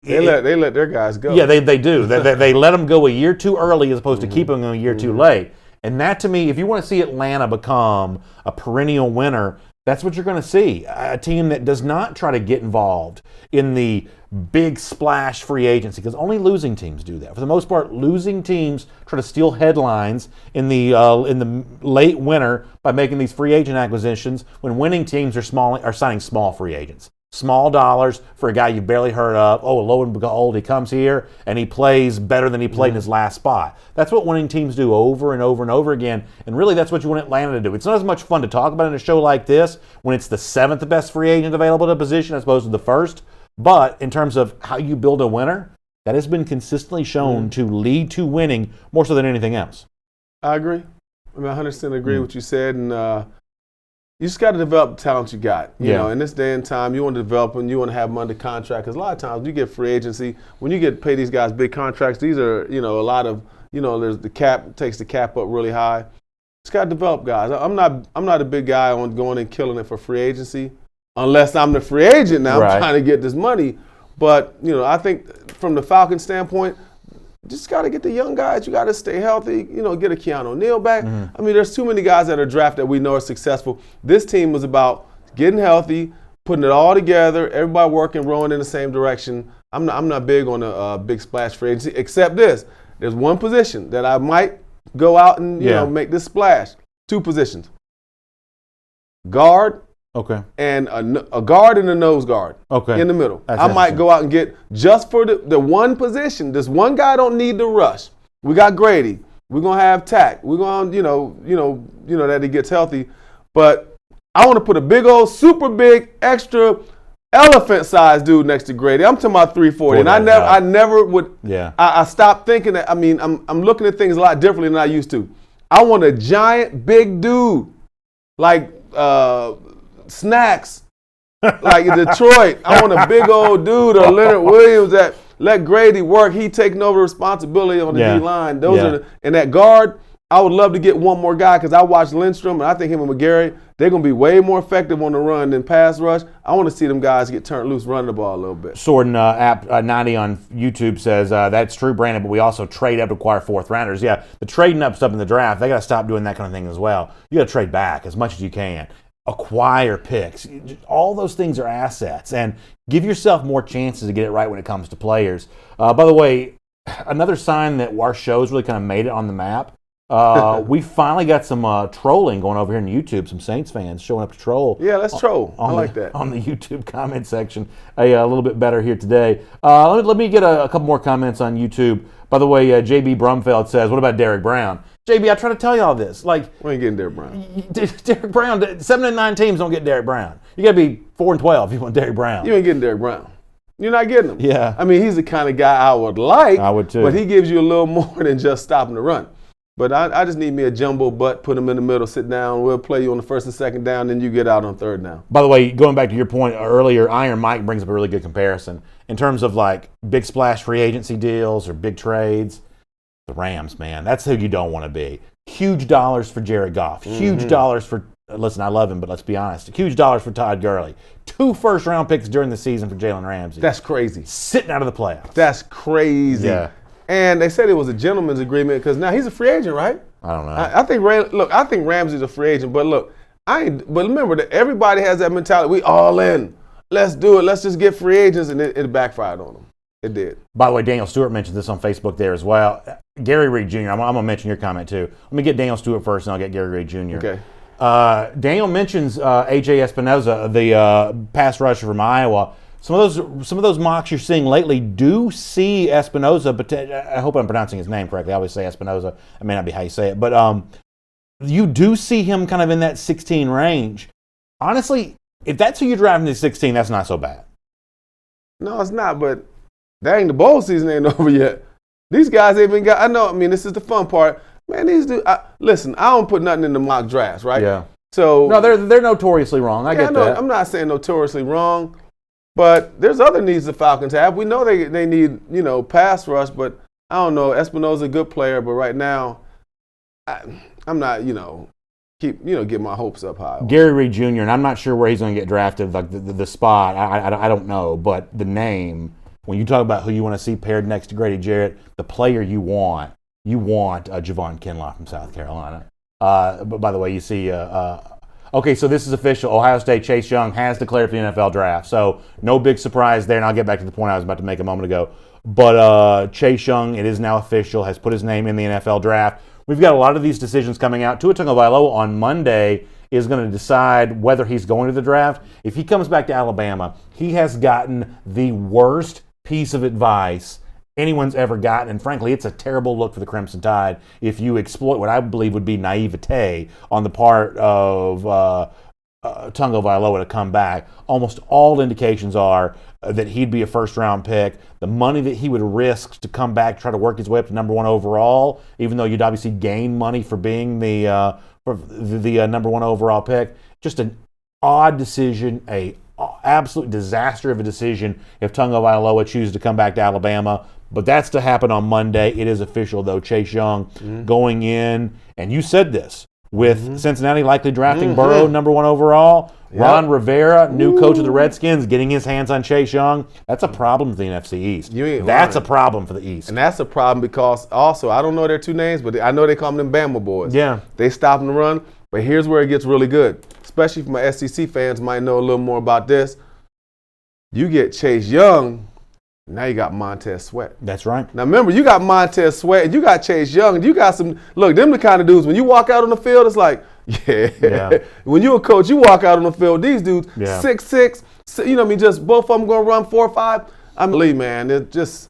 They let their guys go. Yeah, they do. they let them go a year too early as opposed to keeping them a year too late. And that, to me, if you want to see Atlanta become a perennial winner, that's what you're going to see. A team that does not try to get involved in the big splash free agency, because only losing teams do that. For the most part, losing teams try to steal headlines in the late winter by making these free agent acquisitions, when winning teams are signing small free agents. Small dollars for a guy you barely heard of. Oh, lo and behold, he comes here and he plays better than he played in his last spot. That's what winning teams do over and over and over again. And really, that's what you want Atlanta to do. It's not as much fun to talk about in a show like this when it's the 7th best free agent available to a position as opposed to the first. But in terms of how you build a winner, that has been consistently shown to lead to winning more so than anything else. I agree. I 100% agree with what you said. And you just got to develop the talent you got. You know, in this day and time, you want to develop them, you want to have them under contract. Because a lot of times, when you get free agency, when you get paid these guys big contracts, these are, a lot of, there's the cap, takes the cap up really high. Just got to develop guys. I'm not a big guy on going and killing it for free agency, unless I'm the free agent now. I'm trying to get this money. But, I think from the Falcons standpoint, just got to get the young guys. You got to stay healthy, get a Keanu Neal back. I mean, there's too many guys that are drafted that we know are successful. This team was about getting healthy, putting it all together, everybody working, rowing in the same direction. I'm not big on a big splash free agency, except this. There's one position that I might go out and, make this splash. Two positions. Guard. Okay. And a guard and a nose guard in the middle. I might go out and get, just for the one position, this one guy don't need to rush. We got Grady. We're going to have Tack. We're going to, that he gets healthy. But I want to put a big old, super big, extra elephant-sized dude next to Grady. I'm talking about 340. And I never would. Yeah. I stopped thinking that. I mean, I'm looking at things a lot differently than I used to. I want a giant, big dude like Snacks, like in Detroit. I want a big old dude, or Leonard Williams, that let Grady work. He taking over responsibility on the D-line. Those are and that guard, I would love to get one more guy, because I watched Lindstrom, and I think him and McGarry, they're going to be way more effective on the run than pass rush. I want to see them guys get turned loose running the ball a little bit. Sorden app 90 on YouTube says, that's true, Brandon, but we also trade up to acquire fourth rounders. Yeah, the trading up stuff in the draft, they got to stop doing that kind of thing as well. You got to trade back as much as you can. Acquire picks. All those things are assets, and give yourself more chances to get it right when it comes to players. By the way, another sign that our show's really kind of made it on the map. We finally got some trolling going over here on YouTube. Some Saints fans showing up to troll. Yeah, let's troll. I like that. On the YouTube comment section. A little bit better here today. Let me get a couple more comments on YouTube. By the way, JB Brumfeld says, what about Derek Brown? JB, I try to tell you all this. Like, we ain't getting Derek Brown. Derek Brown, 7-9 teams don't get Derek Brown. You got to be 4-12 if you want Derek Brown. You ain't getting Derek Brown. You're not getting him. Yeah. I mean, he's the kind of guy I would like. I would too. But he gives you a little more than just stopping the run. But I just need me a jumbo butt, put him in the middle, sit down. We'll play you on the first and second down, then you get out on third down. By the way, going back to your point earlier, Iron Mike brings up a really good comparison. In terms of like big splash free agency deals or big trades, the Rams, man, that's who you don't want to be. Huge dollars for Jared Goff. Huge dollars for, listen, I love him, but let's be honest. Huge dollars for Todd Gurley. 2 first-round picks during the season for Jalen Ramsey. That's crazy. Sitting out of the playoffs. That's crazy. Yeah. And they said it was a gentleman's agreement, because now he's a free agent, right? I don't know. I think Ramsey's a free agent, but look, but remember that everybody has that mentality. We all in. Let's do it. Let's just get free agents, and it backfired on them. It did. By the way, Daniel Stewart mentioned this on Facebook there as well. Gary Reed Jr., I'm going to mention your comment too. Let me get Daniel Stewart first, and I'll get Gary Reed Jr. Okay. Daniel mentions AJ Espinoza, the pass rusher from Iowa. Some of those mocks you're seeing lately do see Espinoza, but I hope I'm pronouncing his name correctly. I always say Espinoza. It may not be how you say it, but you do see him kind of in that 16 range. Honestly, if that's who you're driving to 16, that's not so bad. No, it's not, but dang, the bowl season ain't over yet. These guys ain't even got, I mean, this is the fun part. Man, these dudes. Listen, I don't put nothing in the mock drafts, right? Yeah. So no, they're notoriously wrong. I get that. I'm not saying notoriously wrong, but there's other needs the Falcons have. We know they need pass rush, but I don't know. Espinosa's a good player, but right now, I'm not get my hopes up high. Gary Reed Jr. and I'm not sure where he's going to get drafted. Like the spot, I don't know, but the name. When you talk about who you want to see paired next to Grady Jarrett, the player you want Javon Kinlaw from South Carolina. But by the way, you see, okay, so this is official. Ohio State Chase Young has declared for the NFL draft. So no big surprise there, and I'll get back to the point I was about to make a moment ago. But Chase Young, it is now official, has put his name in the NFL draft. We've got a lot of these decisions coming out. Tua Tagovailoa on Monday is going to decide whether he's going to the draft. If he comes back to Alabama, he has gotten the worst piece of advice anyone's ever gotten, and frankly, it's a terrible look for the Crimson Tide if you exploit what I believe would be naivete on the part of Tagovailoa to come back. Almost all indications are that he'd be a first-round pick. The money that he would risk to come back, try to work his way up to number 1 overall, even though you'd obviously gain money for being the number 1 overall pick, just an odd decision, a absolute disaster of a decision if Tagovailoa chooses to come back to Alabama. But that's to happen on Monday. It is official, though. Chase Young going in, and you said this, with Cincinnati likely drafting Burrow number 1 overall. Yep. Ron Rivera, new coach of the Redskins, getting his hands on Chase Young. That's a problem for the NFC East. That's a problem for the East. And that's a problem because also, I don't know their 2 names, but I know they call them Bama boys. Yeah. They stop them to run, but here's where it gets really good, especially for my SEC fans might know a little more about this. You get Chase Young, now you got Montez Sweat. That's right. Now remember, you got Montez Sweat and you got Chase Young and you got some, look, them the kind of dudes, when you walk out on the field, it's like, yeah. When you're a coach, you walk out on the field, these dudes, 6'6", just both of them going to run 4'5". Lee, man, it's just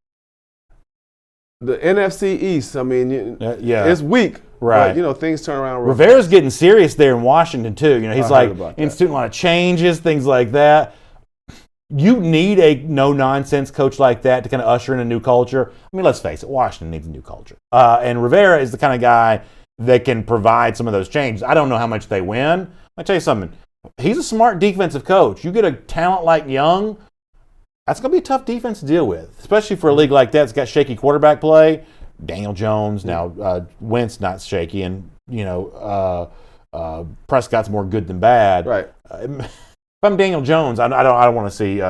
the NFC East, it's weak. Right. But, things turn around real Rivera's fast. getting serious there in Washington, too. He's instituting a lot of changes, things like that. You need a no-nonsense coach like that to kind of usher in a new culture. Let's face it, Washington needs a new culture. And Rivera is the kind of guy that can provide some of those changes. I don't know how much they win. I'll tell you something. He's a smart defensive coach. You get a talent like Young, that's going to be a tough defense to deal with, especially for a league like that. It's got shaky quarterback play. Daniel Jones, now Wentz not shaky, and, Prescott's more good than bad. Right. If I'm Daniel Jones, I don't want to see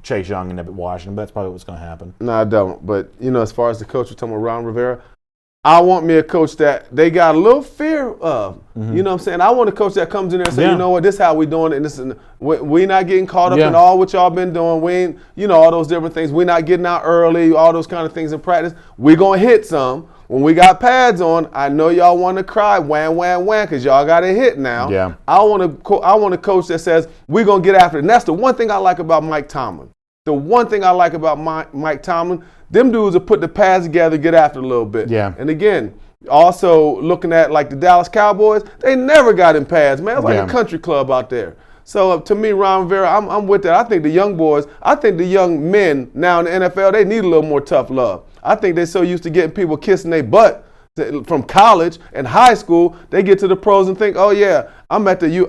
Chase Young end up at Washington, but that's probably what's going to happen. No, I don't. But, as far as the coach, we're talking about Ron Rivera, I want me a coach that they got a little fear of. You know what I'm saying? I want a coach that comes in there and says, you know what, this is how we doing it. And this is, we not getting caught up in all what y'all been doing. We ain't, all those different things. We're not getting out early, all those kind of things in practice. We're going to hit some. When we got pads on, I know y'all want to cry, wham, wham, wham, because y'all got to hit now. Yeah. I want a coach that says, we're going to get after it. And that's the one thing I like about Mike Tomlin. The one thing I like about Mike Tomlin, them dudes will put the pads together, get after it a little bit. Yeah. And again, also looking at like the Dallas Cowboys, they never got in pads, man. It's like a country club out there. So to me, Ron Rivera, I'm with that. I think the young boys, I think the young men now in the NFL, they need a little more tough love. I think they're so used to getting people kissing their butt from college and high school, they get to the pros and think, oh yeah, I'm at the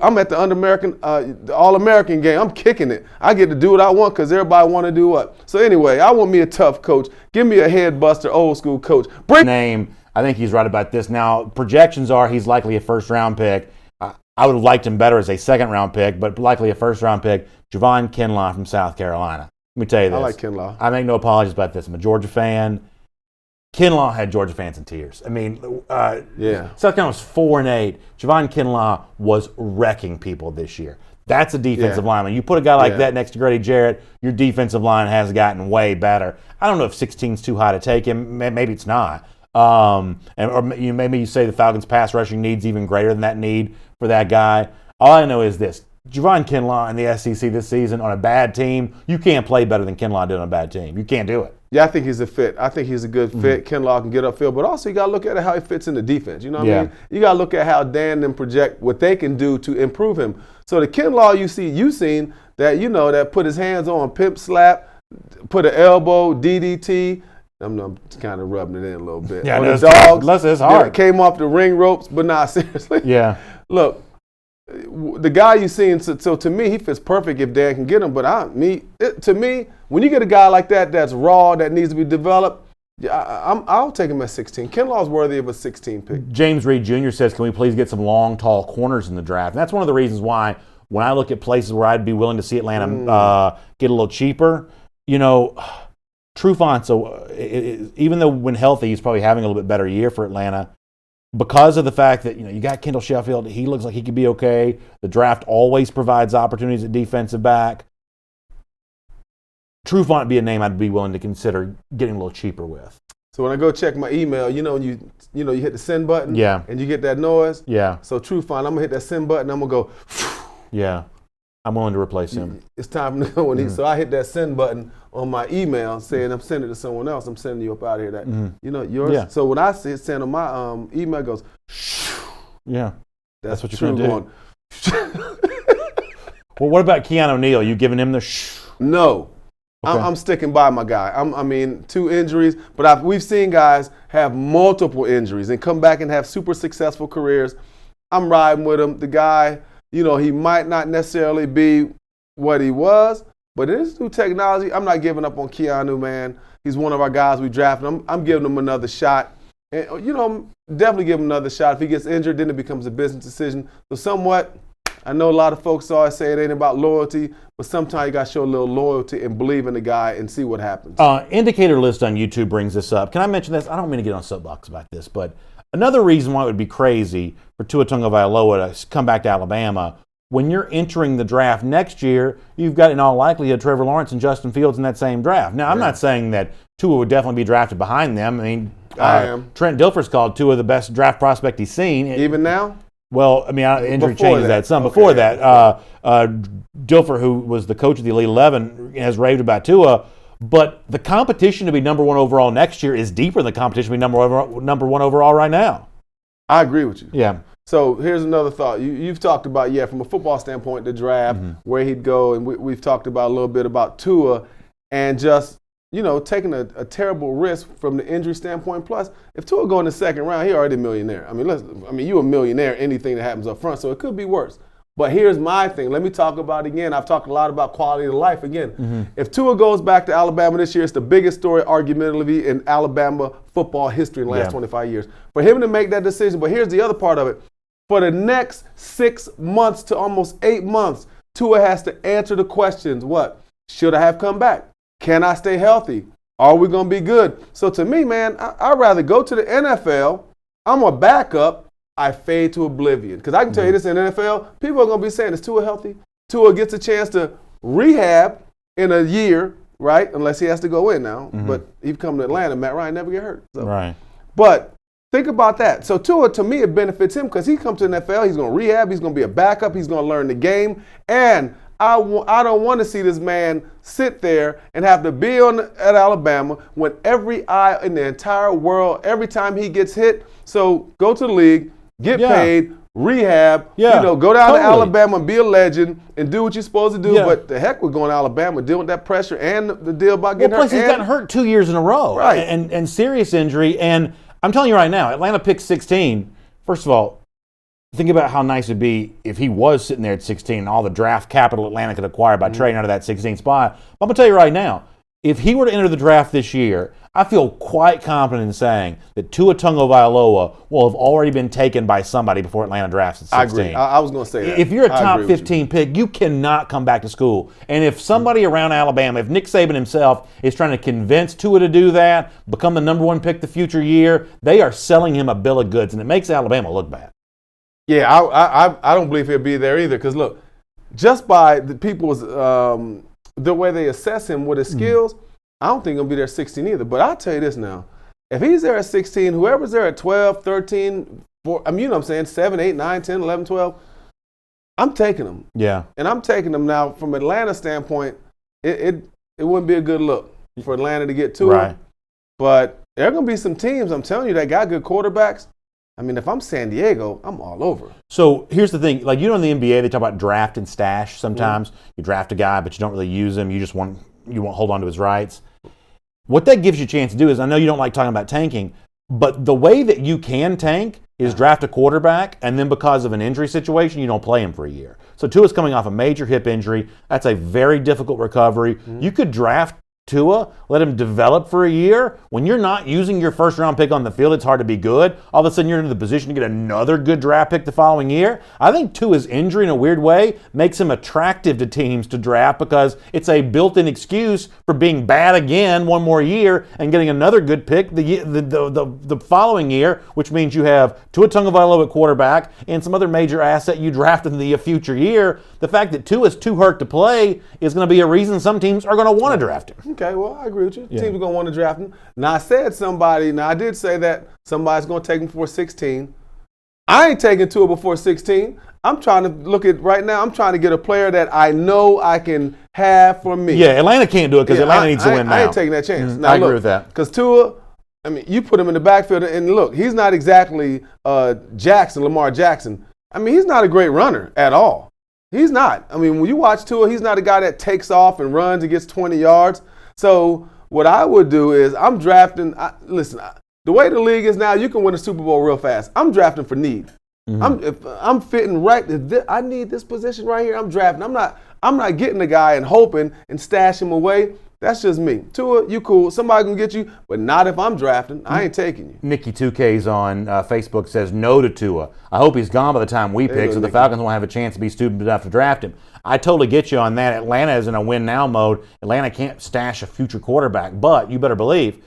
All-American game. I'm kicking it. I get to do what I want because everybody want to do what. So anyway, I want me a tough coach. Give me a head buster, old school coach. Name. I think he's right about this. Now, projections are he's likely a first-round pick. I would have liked him better as a second-round pick, but likely a first-round pick. Javon Kinlaw from South Carolina. Let me tell you this. I like Kinlaw. I make no apologies about this. I'm a Georgia fan. Kinlaw had Georgia fans in tears. South Carolina was 4-8. Javon Kinlaw was wrecking people this year. That's a defensive lineman. You put a guy like that next to Grady Jarrett, your defensive line has gotten way better. I don't know if 16's too high to take him. Maybe it's not. Maybe you say the Falcons' pass rushing need's even greater than that need for that guy. All I know is this. Javon Kinlaw in the SEC this season on a bad team, you can't play better than Kinlaw did on a bad team. You can't do it. Yeah, I think he's a fit. I think he's a good fit. Kinlaw can get upfield, but also you got to look at how he fits in the defense. You know what I mean? You got to look at how Dan and project what they can do to improve him. So the Kinlaw you seen that, that put his hands on pimp slap, put an elbow, DDT, I'm kind of rubbing it in a little bit. Yeah, on no, the dogs, it's hard. Came off the ring ropes, but nah, seriously. Yeah. Look, the guy you seen, so to me, he fits perfect if Dan can get him. But to me, when you get a guy like that that's raw, that needs to be developed, I'll take him at 16. Kinlaw's worthy of a 16 pick. James Reed Jr. says, can we please get some long, tall corners in the draft? And that's one of the reasons why when I look at places where I'd be willing to see Atlanta get a little cheaper, Trufant, so even though when healthy, he's probably having a little bit better year for Atlanta, because of the fact that you got Kendall Sheffield, he looks like he could be okay. The draft always provides opportunities at defensive back. Trufant would be a name I'd be willing to consider getting a little cheaper with. So when I go check my email, when you hit the send button, yeah, and you get that noise, yeah. So Trufant, I'm gonna hit that send button. I'm gonna go. Yeah, I'm willing to replace him. It's time to go. So I hit that send button on my email saying I'm sending it to someone else. I'm sending you up out of here. That yours. Yeah. So when I see it send on my email, it goes. Yeah, that's what you're gonna do. Well, what about Keanu Neal? You giving him the shh? No. Okay. I'm sticking by my guy. 2 injuries, but we've seen guys have multiple injuries and come back and have super successful careers. I'm riding with him. The guy, he might not necessarily be what he was, but in this new technology, I'm not giving up on Keanu, man. He's one of our guys we drafted. I'm giving him another shot. And, definitely give him another shot. If he gets injured, then it becomes a business decision. So somewhat, I know a lot of folks always say it ain't about loyalty, but sometimes you got to show a little loyalty and believe in the guy and see what happens. Indicator List on YouTube brings this up. Can I mention this? I don't mean to get on soapbox about this, but another reason why it would be crazy for Tua Tagovailoa to come back to Alabama, when you're entering the draft next year, you've got in all likelihood Trevor Lawrence and Justin Fields in that same draft. Now, I'm not saying that Tua would definitely be drafted behind them. I mean, I am. Trent Dilfer's called Tua the best draft prospect he's seen. Even now? Well, I mean, injury changes that some. Before that, Dilfer, who was the coach of the Elite 11, has raved about Tua. But the competition to be number 1 overall next year is deeper than the competition to be number one overall right now. I agree with you. Yeah. So here's another thought. You've talked about, from a football standpoint, the draft, where he'd go, and we've talked about a little bit about Tua and just, taking a terrible risk from the injury standpoint. Plus, if Tua go in the second round, he already a millionaire. You a millionaire, anything that happens up front, so it could be worse. But here's my thing. Let me talk about it again. I've talked a lot about quality of life again. If Tua goes back to Alabama this year, it's the biggest story argumentatively in Alabama football history in the last 25 years. For him to make that decision, but here's the other part of it. For the next 6 months to almost 8 months, Tua has to answer the questions. What? Should I have come back? Can I stay healthy? Are we going to be good? So to me, man, I'd rather go to the NFL. I'm a backup. I fade to oblivion. Because I can tell you this in the NFL, people are going to be saying, is Tua healthy? Tua gets a chance to rehab in a year, right? Unless he has to go in now. But he's come to Atlanta. Matt Ryan never get hurt. So. Right. But think about that. So Tua, to me, it benefits him because he comes to the NFL. He's going to rehab. He's going to be a backup. He's going to learn the game. And I don't want to see this man sit there and have to be at Alabama when every eye in the entire world, every time he gets hit. So go to the league, get paid, rehab, go down to Alabama and be a legend and do what you're supposed to do. Yeah. But the heck with going to Alabama, dealing with that pressure and the deal about getting hurt. Plus, he's gotten hurt 2 years in a row. Right. And serious injury. And I'm telling you right now, Atlanta picked 16. First of all, think about how nice it'd be if he was sitting there at 16 and all the draft capital Atlanta could acquire by trading out of that 16 spot. But I'm going to tell you right now, if he were to enter the draft this year, I feel quite confident in saying that Tua Tagovailoa will have already been taken by somebody before Atlanta drafts at 16. I agree. I was going to say that. If you're a top 15 pick, you cannot come back to school. And if somebody around Alabama, if Nick Saban himself is trying to convince Tua to do that, become the number 1 pick the future year, they are selling him a bill of goods, and it makes Alabama look bad. Yeah, I don't believe he'll be there either. Because look, just by the people's the way they assess him with his skills, I don't think he'll be there at 16 either. But I'll tell you this now: if he's there at 16, whoever's there at 12, 13, 4, you know what I'm saying, 7, 8, 9, 10, 11, 12, I'm taking him. Yeah. And I'm taking him now from Atlanta standpoint. It wouldn't be a good look for Atlanta to get to him. But there are going to be some teams, I'm telling you, that got good quarterbacks. I mean, if I'm San Diego, I'm all over. So here's the thing. Like, in the NBA, they talk about draft and stash sometimes. You draft a guy, but you don't really use him. You won't hold on to his rights. What that gives you a chance to do is, I know you don't like talking about tanking, but the way that you can tank is draft a quarterback, and then because of an injury situation, you don't play him for a year. So Tua's coming off a major hip injury. That's a very difficult recovery. Mm-hmm. You could draft Tua, let him develop for a year. When you're not using your first-round pick on the field, it's hard to be good. All of a sudden, you're in the position to get another good draft pick the following year. I think Tua's injury, in a weird way, makes him attractive to teams to draft because it's a built-in excuse for being bad again one more year and getting another good pick the following year, which means you have Tua Tagovailoa at quarterback and some other major asset you drafted in the future year. The fact that Tua's too hurt to play is going to be a reason some teams are going to want to draft him. Okay, well, I agree with you. Yeah. Teams are going to want to draft him. Now, I did say that somebody's going to take him before 16. I ain't taking Tua before 16. I'm trying to look at right now, I'm trying to get a player that I know I can have for me. Yeah, Atlanta can't do it because Atlanta needs to win now. I ain't taking that chance. Mm-hmm. Now, I agree with that. Because Tua, I mean, you put him in the backfield, and look, he's not exactly Lamar Jackson. I mean, he's not a great runner at all. He's not. I mean, when you watch Tua, he's not a guy that takes off and runs and gets 20 yards. So what I would do is I'm drafting. The way the league is now, you can win a Super Bowl real fast. I'm drafting for need. Mm-hmm. If I'm fitting right, I need this position right here. I'm drafting. I'm not getting the guy and hoping and stash him away. That's just me. Tua, you cool. Somebody can get you, but not if I'm drafting. I ain't taking you. Nikki 2K's on Facebook says no to Tua. I hope he's gone by the time we pick, so the Falcons won't have a chance to be stupid enough to draft him. I totally get you on that. Atlanta is in a win-now mode. Atlanta can't stash a future quarterback, but you better believe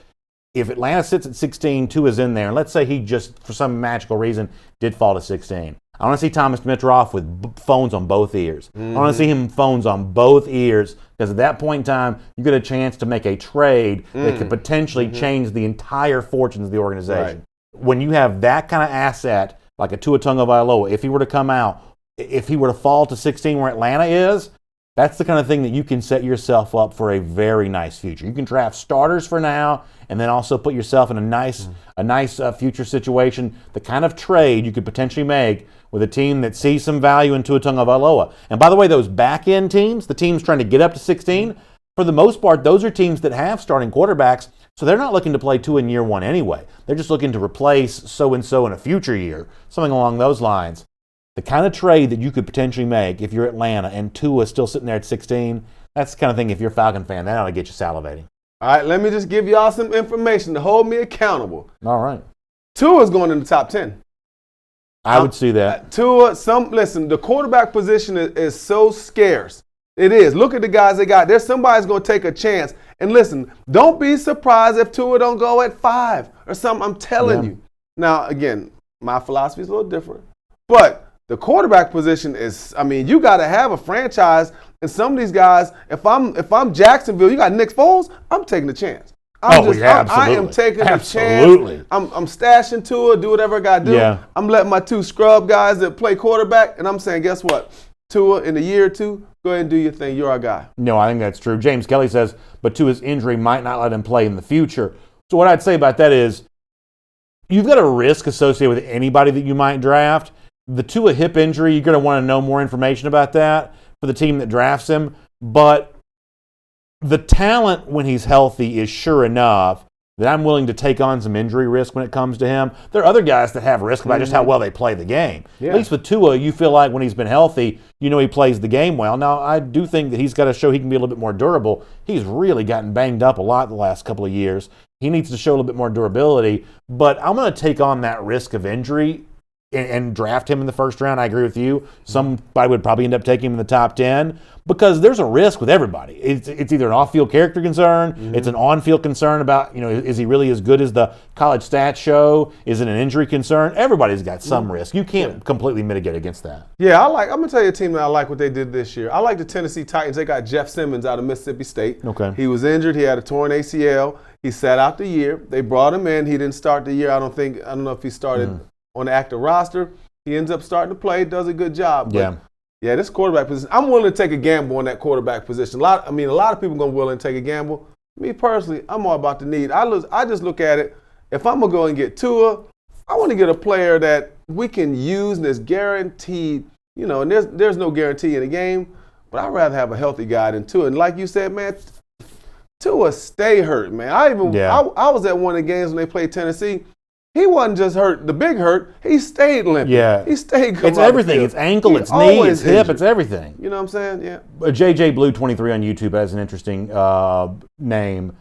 if Atlanta sits at 16, Tua's in there, and let's say he just, for some magical reason, did fall to 16. I want to see Thomas Dimitroff with phones on both ears. Mm-hmm. I want to see him phones on both ears because at that point in time, you get a chance to make a trade that could potentially change the entire fortunes of the organization. Right. When you have that kind of asset, like a Tua Tagovailoa, if he were to come out, if he were to fall to 16 where Atlanta is, that's the kind of thing that you can set yourself up for a very nice future. You can draft starters for now and then also put yourself in a nice future situation, the kind of trade you could potentially make with a team that sees some value in Tua Tagovailoa. And by the way, those back-end teams, the teams trying to get up to 16, for the most part, those are teams that have starting quarterbacks, so they're not looking to play Tua in year one anyway. They're just looking to replace so-and-so in a future year, something along those lines. The kind of trade that you could potentially make if you're Atlanta and Tua is still sitting there at 16, that's the kind of thing, if you're a Falcon fan, that ought to get you salivating. All right, let me just give y'all some information to hold me accountable. All right. Tua's going in the top 10. I would see that. Tua, listen, the quarterback position is so scarce. It is. Look at the guys they got. There's somebody's going to take a chance. And listen, don't be surprised if Tua don't go at 5 or something. I'm telling you. Now, again, my philosophy is a little different. But the quarterback position is, I mean, you got to have a franchise. And some of these guys, if I'm Jacksonville, you got Nick Foles, I'm taking a chance. Absolutely. I am taking a chance. I'm stashing Tua, do whatever I got to do. Yeah. I'm letting my 2 scrub guys that play quarterback, and I'm saying, guess what? Tua, in a year or 2, go ahead and do your thing. You're our guy. No, I think that's true. James Kelly says, but Tua's injury might not let him play in the future. So what I'd say about that is you've got a risk associated with anybody that you might draft. The Tua hip injury, you're going to want to know more information about that for the team that drafts him. But the talent when he's healthy is sure enough that I'm willing to take on some injury risk when it comes to him. There are other guys that have risk about just how well they play the game. Yeah. At least with Tua, you feel like when he's been healthy, you know he plays the game well. Now, I do think that he's got to show he can be a little bit more durable. He's really gotten banged up a lot the last couple of years. He needs to show a little bit more durability. But I'm going to take on that risk of injury and draft him in the first round. I agree with you. Somebody would probably end up taking him in the top 10 because there's a risk with everybody. It's either an off-field character concern, it's an on-field concern about, is he really as good as the college stats show? Is it an injury concern? Everybody's got some risk. You can't completely mitigate against that. Yeah, I'm going to tell you a team that I like what they did this year. I like the Tennessee Titans. They got Jeff Simmons out of Mississippi State. Okay. He was injured. He had a torn ACL. He sat out the year. They brought him in. He didn't start the year. I don't know if he started on the active roster. He ends up starting to play, does a good job. But yeah, this quarterback position, I'm willing to take a gamble on that quarterback position. A lot of people are going to be willing to take a gamble. Me personally, I'm all about the need. I just look at it, if I'm going to go and get Tua, I want to get a player that we can use and is guaranteed, and there's no guarantee in the game, but I'd rather have a healthy guy than Tua. And like you said, man, Tua stay hurt, man. I was at one of the games when they played Tennessee. He wasn't just hurt, the big hurt. He stayed limping. Yeah. He stayed. It's everything. It's ankle, it's knee, it's hip, it's everything. You know what I'm saying? Yeah. JJ Blue 23 on YouTube has an interesting name.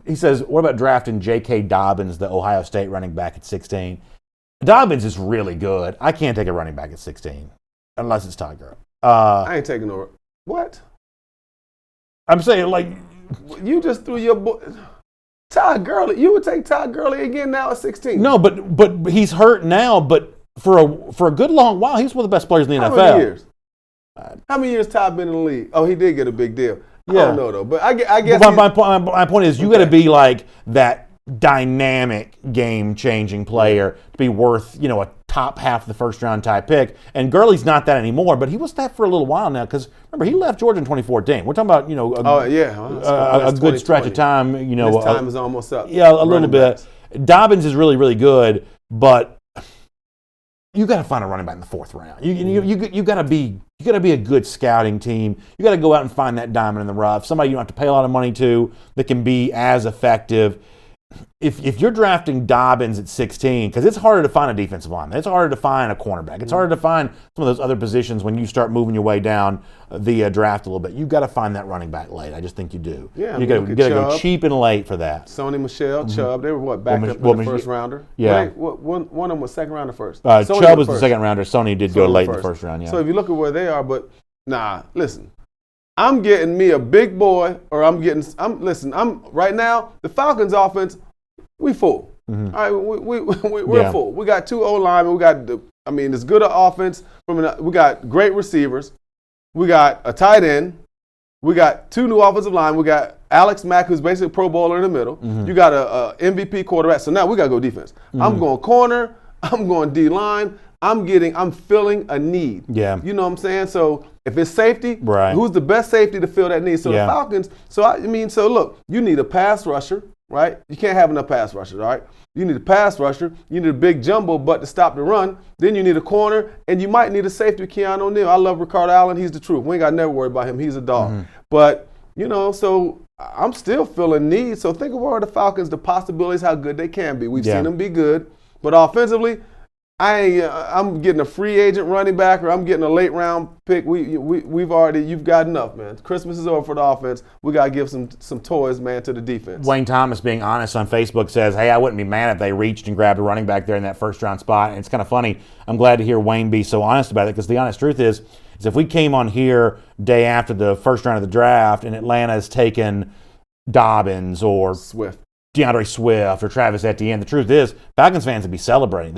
He says, what about drafting J.K. Dobbins, the Ohio State running back at 16? Dobbins is really good. I can't take a running back at 16 unless it's Todd Gurley. I ain't taking no. What? I'm saying, like, you just threw your boy. Todd Gurley. You would take Todd Gurley again now at 16. No, but he's hurt now. But for a good long while, he's one of the best players in the NFL. How many years? How many years Todd been in the league? Oh, he did get a big deal. Yeah. I don't know though, but I guess. My point is, you got to be like that dynamic, game-changing player to be worth, a top half of the first-round type pick. And Gurley's not that anymore, but he was that for a little while now. Because remember, he left Georgia in 2014. We're talking about, a good stretch of time. His time is almost up. Yeah, a little bit. Dobbins is really, really good, but you got to find a running back in the fourth round. You got to be a good scouting team. You got to go out and find that diamond in the rough. Somebody you don't have to pay a lot of money to that can be as effective. If you're drafting Dobbins at 16, because it's harder to find a defensive lineman, it's harder to find a cornerback, it's harder to find some of those other positions when you start moving your way down the draft a little bit. You've got to find that running back late. I just think you do. Yeah, you got to go cheap and late for that. Sony Michel, Chubb, they were backed up in the first rounder? Yeah. One of them was second rounder first. Chubb was the second rounder. Sony did go late in the first round. Yeah. So if you look at where they are, but listen. I'm getting me a big boy, or I'm right now, the Falcons offense, we full. Mm-hmm. All right, we're full. We got 2 O-linemen. We got, it's good offense. We got great receivers. We got a tight end. We got 2 new offensive line. We got Alex Mack, who's basically a Pro Bowler in the middle. Mm-hmm. You got a MVP quarterback. So now we got to go defense. Mm-hmm. I'm going corner. I'm going D-line. I'm filling a need. Yeah. You know what I'm saying? So if it's safety, right, who's the best safety to fill that need? So the Falcons, so look, you need a pass rusher, right? You can't have enough pass rushers, all right? You need a pass rusher. You need a big jumbo butt to stop the run. Then you need a corner, and you might need a safety with Keanu Neal. I love Ricardo Allen. He's the truth. We ain't got to never worry about him. He's a dog. Mm-hmm. But, so I'm still filling needs. So think of where the Falcons, the possibilities, how good they can be. We've seen them be good. But offensively, I'm getting a free agent running back, or I'm getting a late round pick. You've got enough, man. Christmas is over for the offense. We got to give some toys, man, to the defense. Wayne Thomas, being honest on Facebook, says, hey, I wouldn't be mad if they reached and grabbed a running back there in that first round spot. And it's kind of funny. I'm glad to hear Wayne be so honest about it, because the honest truth is if we came on here day after the first round of the draft and Atlanta's taken Dobbins or DeAndre Swift or Travis Etienne, the truth is Falcons fans would be celebrating.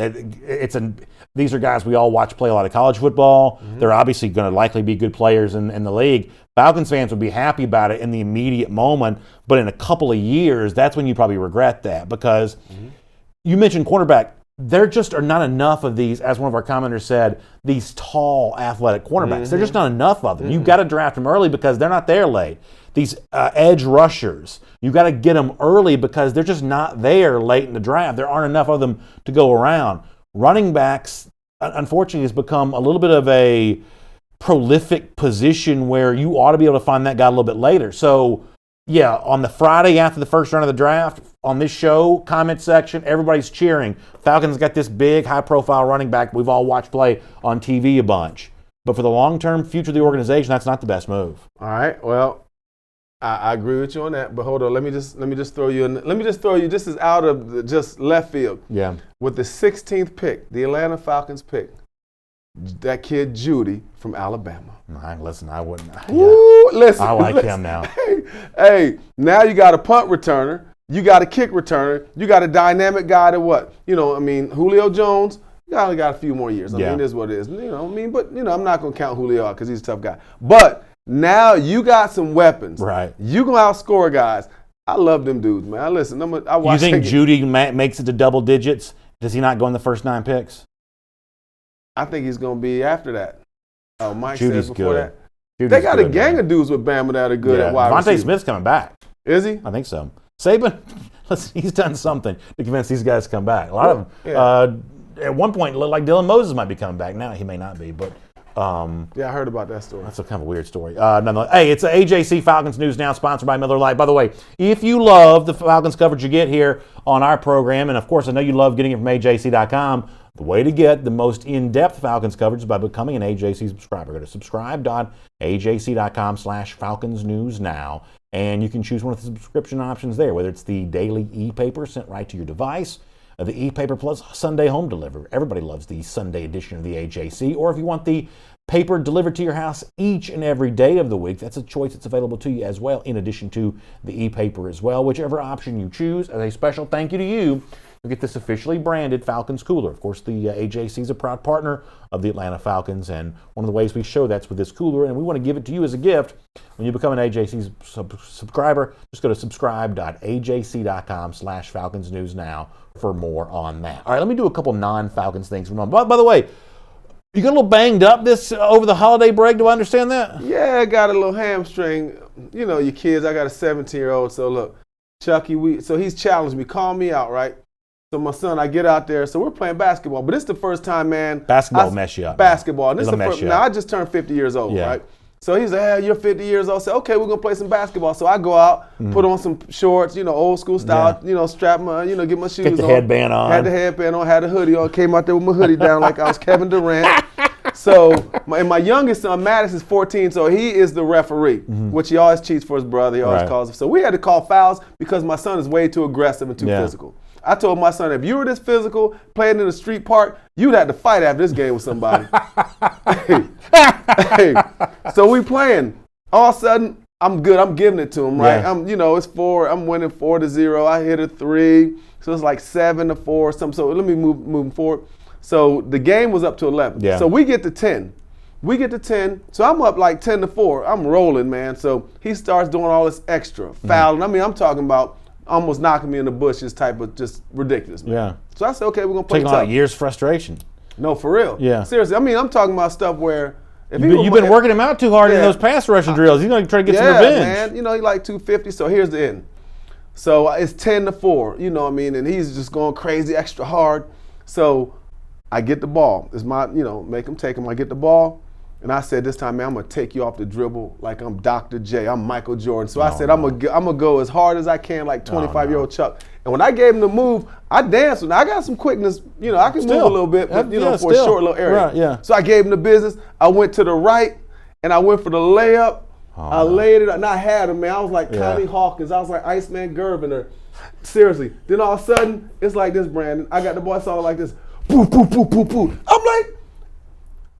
These are guys we all watch play a lot of college football. Mm-hmm. They're obviously going to likely be good players in the league. Falcons fans would be happy about it in the immediate moment, but in a couple of years, that's when you probably regret that, because you mentioned cornerback. There just are not enough of these, as one of our commenters said, these tall, athletic cornerbacks. There's just not enough of them. You've got to draft them early because they're not there late. These edge rushers, you've got to get them early because they're just not there late in the draft. There aren't enough of them to go around. Running backs, unfortunately, has become a little bit of a prolific position where you ought to be able to find that guy a little bit later. So, yeah, on the Friday after the first round of the draft, on this show, comment section, everybody's cheering. Falcons got this big, high-profile running back we've all watched play on TV a bunch. But for the long-term future of the organization, that's not the best move. All right, well, I agree with you on that. But hold on, let me just throw you in. Let me just throw you. This is out of just left field. Yeah. With the 16th pick, the Atlanta Falcons pick, that kid Judy from Alabama. Listen, I wouldn't. Woo, listen, I like him now. Hey, now you got a punt returner, you got a kick returner, you got a dynamic guy to what? Julio Jones, you only got a few more years. It is what it is. But I'm not going to count Julio out because he's a tough guy. But now you got some weapons. Right. You going to outscore guys. I love them dudes, man. Listen, I watch. You think Judy makes it to double digits? Does he not go in the first 9 picks? I think he's going to be after that. Oh, Mike Judy's said before good. that. Judy's they got good, a gang man. of dudes with Bama that are good at wide receiver. Devontae Smith's coming back. Is he? I think so. Saban, listen, he's done something to convince these guys to come back. A lot of them. At one point, it looked like Dylan Moses might be coming back. Now he may not be, but Yeah, I heard about that story. That's a kind of a weird story. Nonetheless, hey, it's AJC Falcons News Now, sponsored by Miller Lite. By the way, if you love the Falcons coverage you get here on our program, and of course I know you love getting it from AJC.com, the way to get the most in-depth Falcons coverage is by becoming an AJC subscriber. Go to subscribe.ajc.com/Falcons News Now, and you can choose one of the subscription options there, whether it's the daily e-paper sent right to your device, the e-paper plus Sunday home delivery. Everybody loves the Sunday edition of the AJC. Or if you want the paper delivered to your house each and every day of the week, that's a choice that's available to you as well, in addition to the e-paper as well. Whichever option you choose, as a special thank you to you, you'll get this officially branded Falcons cooler. Of course, the AJC is a proud partner of the Atlanta Falcons, and one of the ways we show that's with this cooler, and we want to give it to you as a gift. When you become an AJC subscriber, just go to subscribe.ajc.com/Falcons News Now for more on that. All right, let me do a couple non-Falcons things. By the way, you got a little banged up this over the holiday break. Do I understand that? Yeah, I got a little hamstring. You know, your kids, I got a 17-year-old, so look, Chucky, so he's challenged me, call me out, right? So my son, I get out there, so we're playing basketball, but it's the first time, man. Basketball mess you up. Basketball. And this is It'll the mess first, you now, up. I just turned 50 years old, right? So he's like, hey, you're 50 years old. I said, okay, we're going to play some basketball. So I go out, put on some shorts, you know, old school style, you know, strap my, you know, get my shoes on. Get the headband on. Had the headband on, had the hoodie on, came out there with my hoodie down like I was Kevin Durant. So, and my youngest son, Mattis, is 14, so he is the referee, which he always cheats for his brother. He always calls him. So we had to call fouls because my son is way too aggressive and too physical. I told my son, if you were this physical, playing in a street park, you'd have to fight after this game with somebody. hey. So we playing. All of a sudden, I'm good. I'm giving it to him, right? Yeah. You know, it's 4. I'm winning 4-0. I hit a 3. So it's like 7-4 or something. So let me move forward. So the game was up to 11. Yeah. So we get to 10. So I'm up like 10-4. I'm rolling, man. So he starts doing all this extra fouling. I mean, I'm talking about almost knocking me in the bushes type of just ridiculous, man. Yeah. So I said, okay, we're going to play Taking tough. on a year's frustration. No, for real. Yeah. Seriously. I mean, I'm talking about stuff where if You've been working him out too hard in those pass rushing drills. He's going to try to get some revenge. Yeah, man. You know, he like 250, so here's the end. So it's 10-4, you know what I mean? And he's just going crazy, extra hard. So I get the ball. It's my, you know, make him take him. I get the ball. And I said, this time, man, I'm going to take you off the dribble like I'm Dr. J. I'm Michael Jordan. So I said, I'm going to go as hard as I can like 25-year-old Chuck. And when I gave him the move, I danced. I got some quickness. You know, I can move a little bit, but, you know, for a short little area. Right, yeah. So I gave him the business. I went to the right, and I went for the layup. I laid it up, and I had him, man. I was like Connie Hawkins. I was like Iceman Gerviner. Seriously. Then all of a sudden, it's like this, Brandon. I got the ball, saw it like this. Poof, poof, poof, poof, poof. I'm like,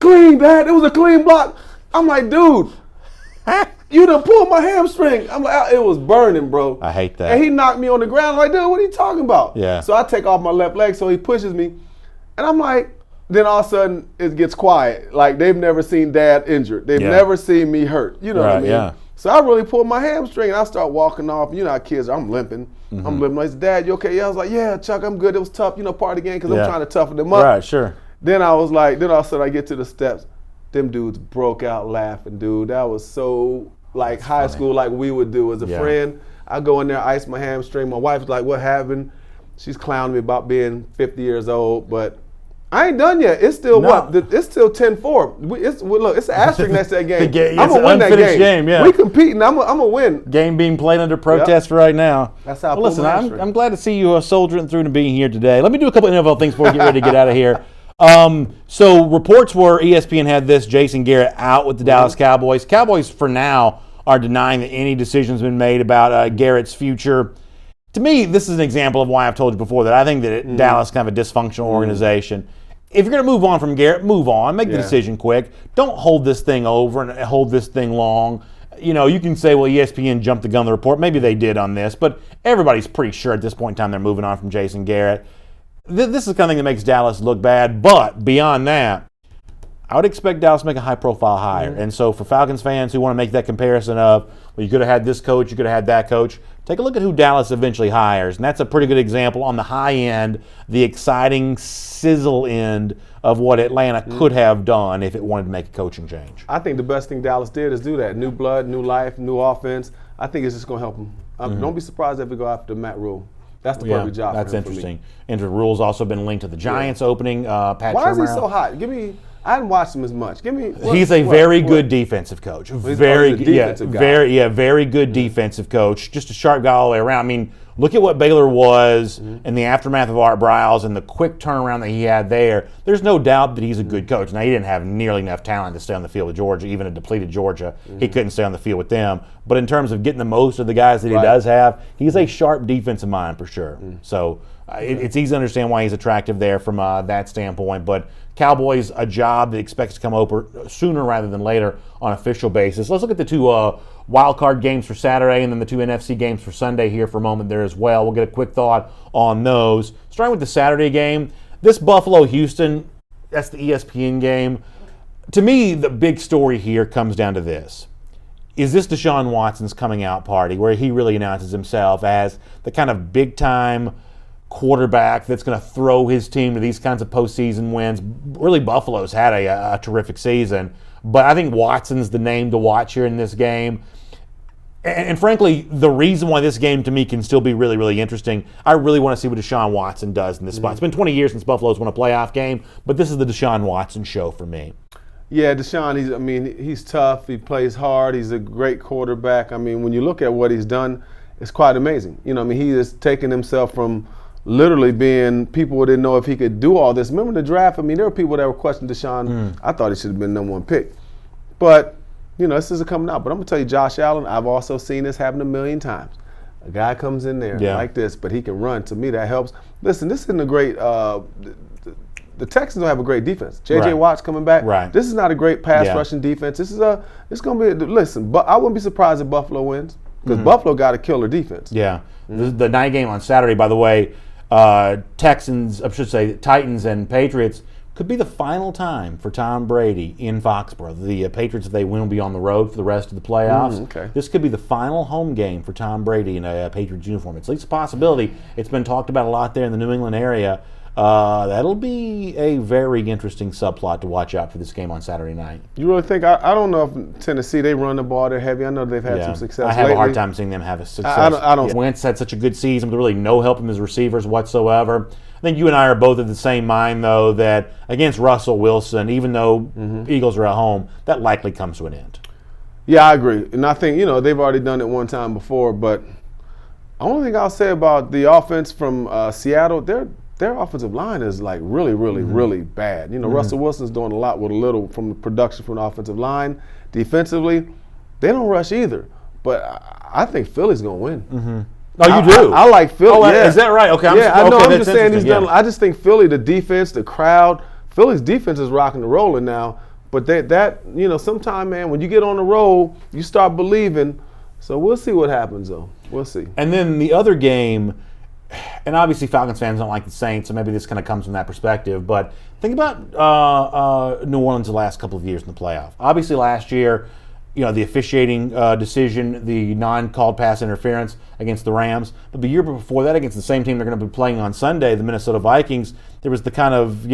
clean, Dad. It was a clean block. I'm like, dude, you done pulled my hamstring. I'm like, it was burning, bro. I hate that. And he knocked me on the ground. I'm like, dude, what are you talking about? Yeah. So I take off my left leg, so he pushes me. And I'm like, then all of a sudden, it gets quiet. Like, they've never seen Dad injured. They've never seen me hurt. You know what I mean? Yeah. So I really pulled my hamstring, and I start walking off. You know how kids are. I'm limping. I'm limping. I said, Dad, you okay? Yeah, I was like, yeah, Chuck, I'm good. It was tough, you know, part of the game because I'm trying to toughen them up. Right, sure. Then I was like, then all of a sudden I get to the steps. Them dudes broke out laughing, dude. That was so like high school, like we would do as a friend. I go in there, ice my hamstring. My wife's like, what happened? She's clowning me about being 50 years old, but I ain't done yet. It's still It's still 10-4. Look, it's an asterisk next to that game. I'm gonna win that game. We competing. I'm gonna win. Game being played under protest right now. That's how. I listen, I'm glad to see you soldiering through and being here today. Let me do a couple NFL things before we get ready to get out of here. So reports were ESPN had this: Jason Garrett out with the Dallas Cowboys. Cowboys, for now, are denying that any decision's been made about Garrett's future. To me, this is an example of why I've told you before that I think that Dallas is kind of a dysfunctional organization. If you're going to move on from Garrett, move on. Make the decision quick. Don't hold this thing over and hold this thing long. You know, you can say, well, ESPN jumped the gun on the report. Maybe they did on this, but everybody's pretty sure at this point in time they're moving on from Jason Garrett. This is the kind of thing that makes Dallas look bad, but beyond that, I would expect Dallas to make a high-profile hire. And so for Falcons fans who want to make that comparison of, well, you could have had this coach, you could have had that coach, take a look at who Dallas eventually hires. And that's a pretty good example on the high end, the exciting sizzle end of what Atlanta could have done if it wanted to make a coaching change. I think the best thing Dallas did is do that. New blood, new life, new offense. I think it's just going to help them. Don't be surprised if we go after Matt Rule. That's the perfect job that's for him. Interesting. And the Rule's also been linked to the Giants opening. Pat Why is he Shermer. so hot? Give me I hadn't watched him as much. Give me. He's a very good defensive coach. Very good defensive coach. Just a sharp guy all the way around. I mean, look at what Baylor was in the aftermath of Art Briles and the quick turnaround that he had there. There's no doubt that he's a good coach. Now, he didn't have nearly enough talent to stay on the field with Georgia, even a depleted Georgia. He couldn't stay on the field with them. But in terms of getting the most of the guys that he does have, he's a sharp defensive mind for sure. So it's easy to understand why he's attractive there from that standpoint. But Cowboys, a job that expects to come over sooner rather than later on official basis. Let's look at the two wild card games for Saturday and then the two NFC games for Sunday here for a moment there as well. We'll get a quick thought on those. Starting with the Saturday game, this Buffalo-Houston, that's the ESPN game. To me, the big story here comes down to this. Is this Deshaun Watson's coming out party where he really announces himself as the kind of big-time quarterback that's going to throw his team to these kinds of postseason wins? Really, Buffalo's had a terrific season, but I think Watson's the name to watch here in this game. And frankly, the reason why this game to me can still be really, really interesting, I really want to see what Deshaun Watson does in this spot. It's been 20 years since Buffalo's won a playoff game, but this is the Deshaun Watson show for me. Yeah, Deshaun, he's tough. He plays hard. He's a great quarterback. I mean, when you look at what he's done, it's quite amazing. He has taken himself from literally being, people didn't know if he could do all this. Remember the draft? I mean, there were people that were questioning Deshaun. I thought he should have been number one pick. But, this is coming out. But I'm going to tell you, Josh Allen, I've also seen this happen a million times. A guy comes in there like this, but he can run. To me, that helps. Listen, this isn't a great the Texans don't have a great defense. J.J. Watt's coming back. This is not a great pass rushing defense. It's going to be, listen, but I wouldn't be surprised if Buffalo wins because Buffalo got a killer defense. The night game on Saturday, by the way, Titans and Patriots could be the final time for Tom Brady in Foxborough. The Patriots, if they win, will be on the road for the rest of the playoffs. This could be the final home game for Tom Brady in a Patriots uniform. It's at least a possibility. It's been talked about a lot there in the New England area. That'll be a very interesting subplot to watch out for this game on Saturday night. You really think? I don't know if Tennessee, they run the ball, they're heavy. I know they've had some success I have lately. a hard time seeing them have a success. I don't. Wentz had such a good season with really no help from his receivers whatsoever. I think you and I are both of the same mind, though, that against Russell Wilson, even though Eagles are at home, that likely comes to an end. Yeah, I agree. And I think, they've already done it one time before, but the only thing I'll say about the offense from Seattle, their offensive line is like really, really, really bad. Russell Wilson's doing a lot with a little from the production from the offensive line. Defensively, they don't rush either. But I think Philly's going to win. Oh, you do? I like Philly. Oh, is that right? Okay. I know. I'm just saying he's done. I just think Philly, the defense, the crowd, Philly's defense is rocking and rolling now. But sometime, man, when you get on the roll, you start believing. So we'll see what happens, though. We'll see. And then the other game, and obviously Falcons fans don't like the Saints, so maybe this kind of comes from that perspective. But think about New Orleans the last couple of years in the playoff. Obviously last year, the officiating decision, the non-called pass interference against the Rams. But the year before that, against the same team they're going to be playing on Sunday, the Minnesota Vikings, there was the kind of,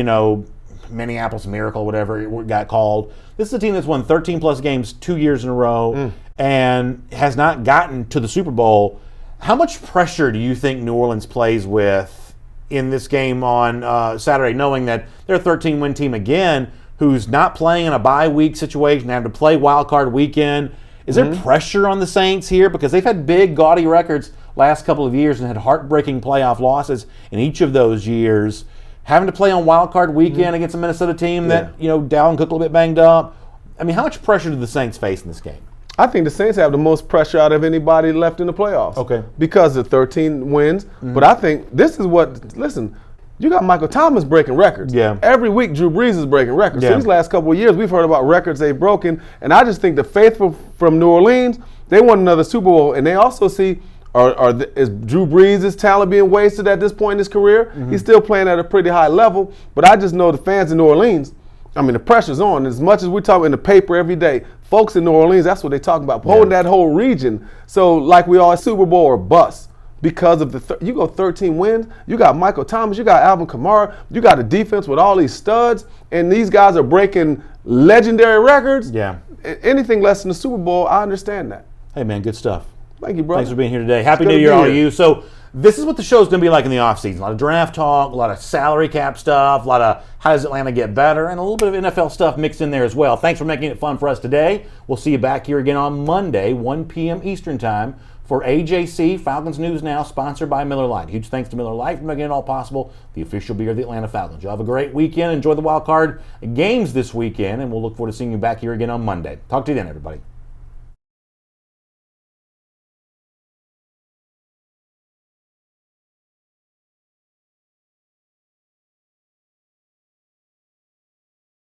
Minneapolis Miracle, whatever it got called. This is a team that's won 13-plus games 2 years in a row and has not gotten to the Super Bowl. How much pressure do you think New Orleans plays with in this game on Saturday, knowing that they're a 13-win team again, who's not playing in a bye week situation, having to play wild card weekend? Is there pressure on the Saints here? Because they've had big, gaudy records last couple of years and had heartbreaking playoff losses in each of those years. Having to play on wild card weekend against a Minnesota team that, Dalvin Cook a little bit banged up. I mean, how much pressure do the Saints face in this game? I think the Saints have the most pressure out of anybody left in the playoffs. Okay. Because of 13 wins. But I think this is listen, you got Michael Thomas breaking records. Yeah. Every week Drew Brees is breaking records. Yeah. So these last couple of years we've heard about records they've broken. And I just think the faithful from New Orleans, they want another Super Bowl. And they also see, is Drew Brees' talent being wasted at this point in his career? He's still playing at a pretty high level. But I just know the fans in New Orleans, the pressure's on. As much as we talk in the paper every day, folks in New Orleans, that's what they talk about, holding that whole region. So like we all, Super Bowl or bust. Because of you go 13 wins, you got Michael Thomas, you got Alvin Kamara, you got a defense with all these studs, and these guys are breaking legendary records. Yeah. Anything less than the Super Bowl, I understand that. Hey, man, good stuff. Thank you, brother. Thanks for being here today. Happy New Year, all of you. So this is what the show's going to be like in the offseason. A lot of draft talk, a lot of salary cap stuff, a lot of how does Atlanta get better, and a little bit of NFL stuff mixed in there as well. Thanks for making it fun for us today. We'll see you back here again on Monday, 1 p.m. Eastern Time, for AJC Falcons News Now, sponsored by Miller Lite. Huge thanks to Miller Lite for making it all possible, the official beer of the Atlanta Falcons. Y'all have a great weekend. Enjoy the wild card games this weekend, and we'll look forward to seeing you back here again on Monday. Talk to you then, everybody.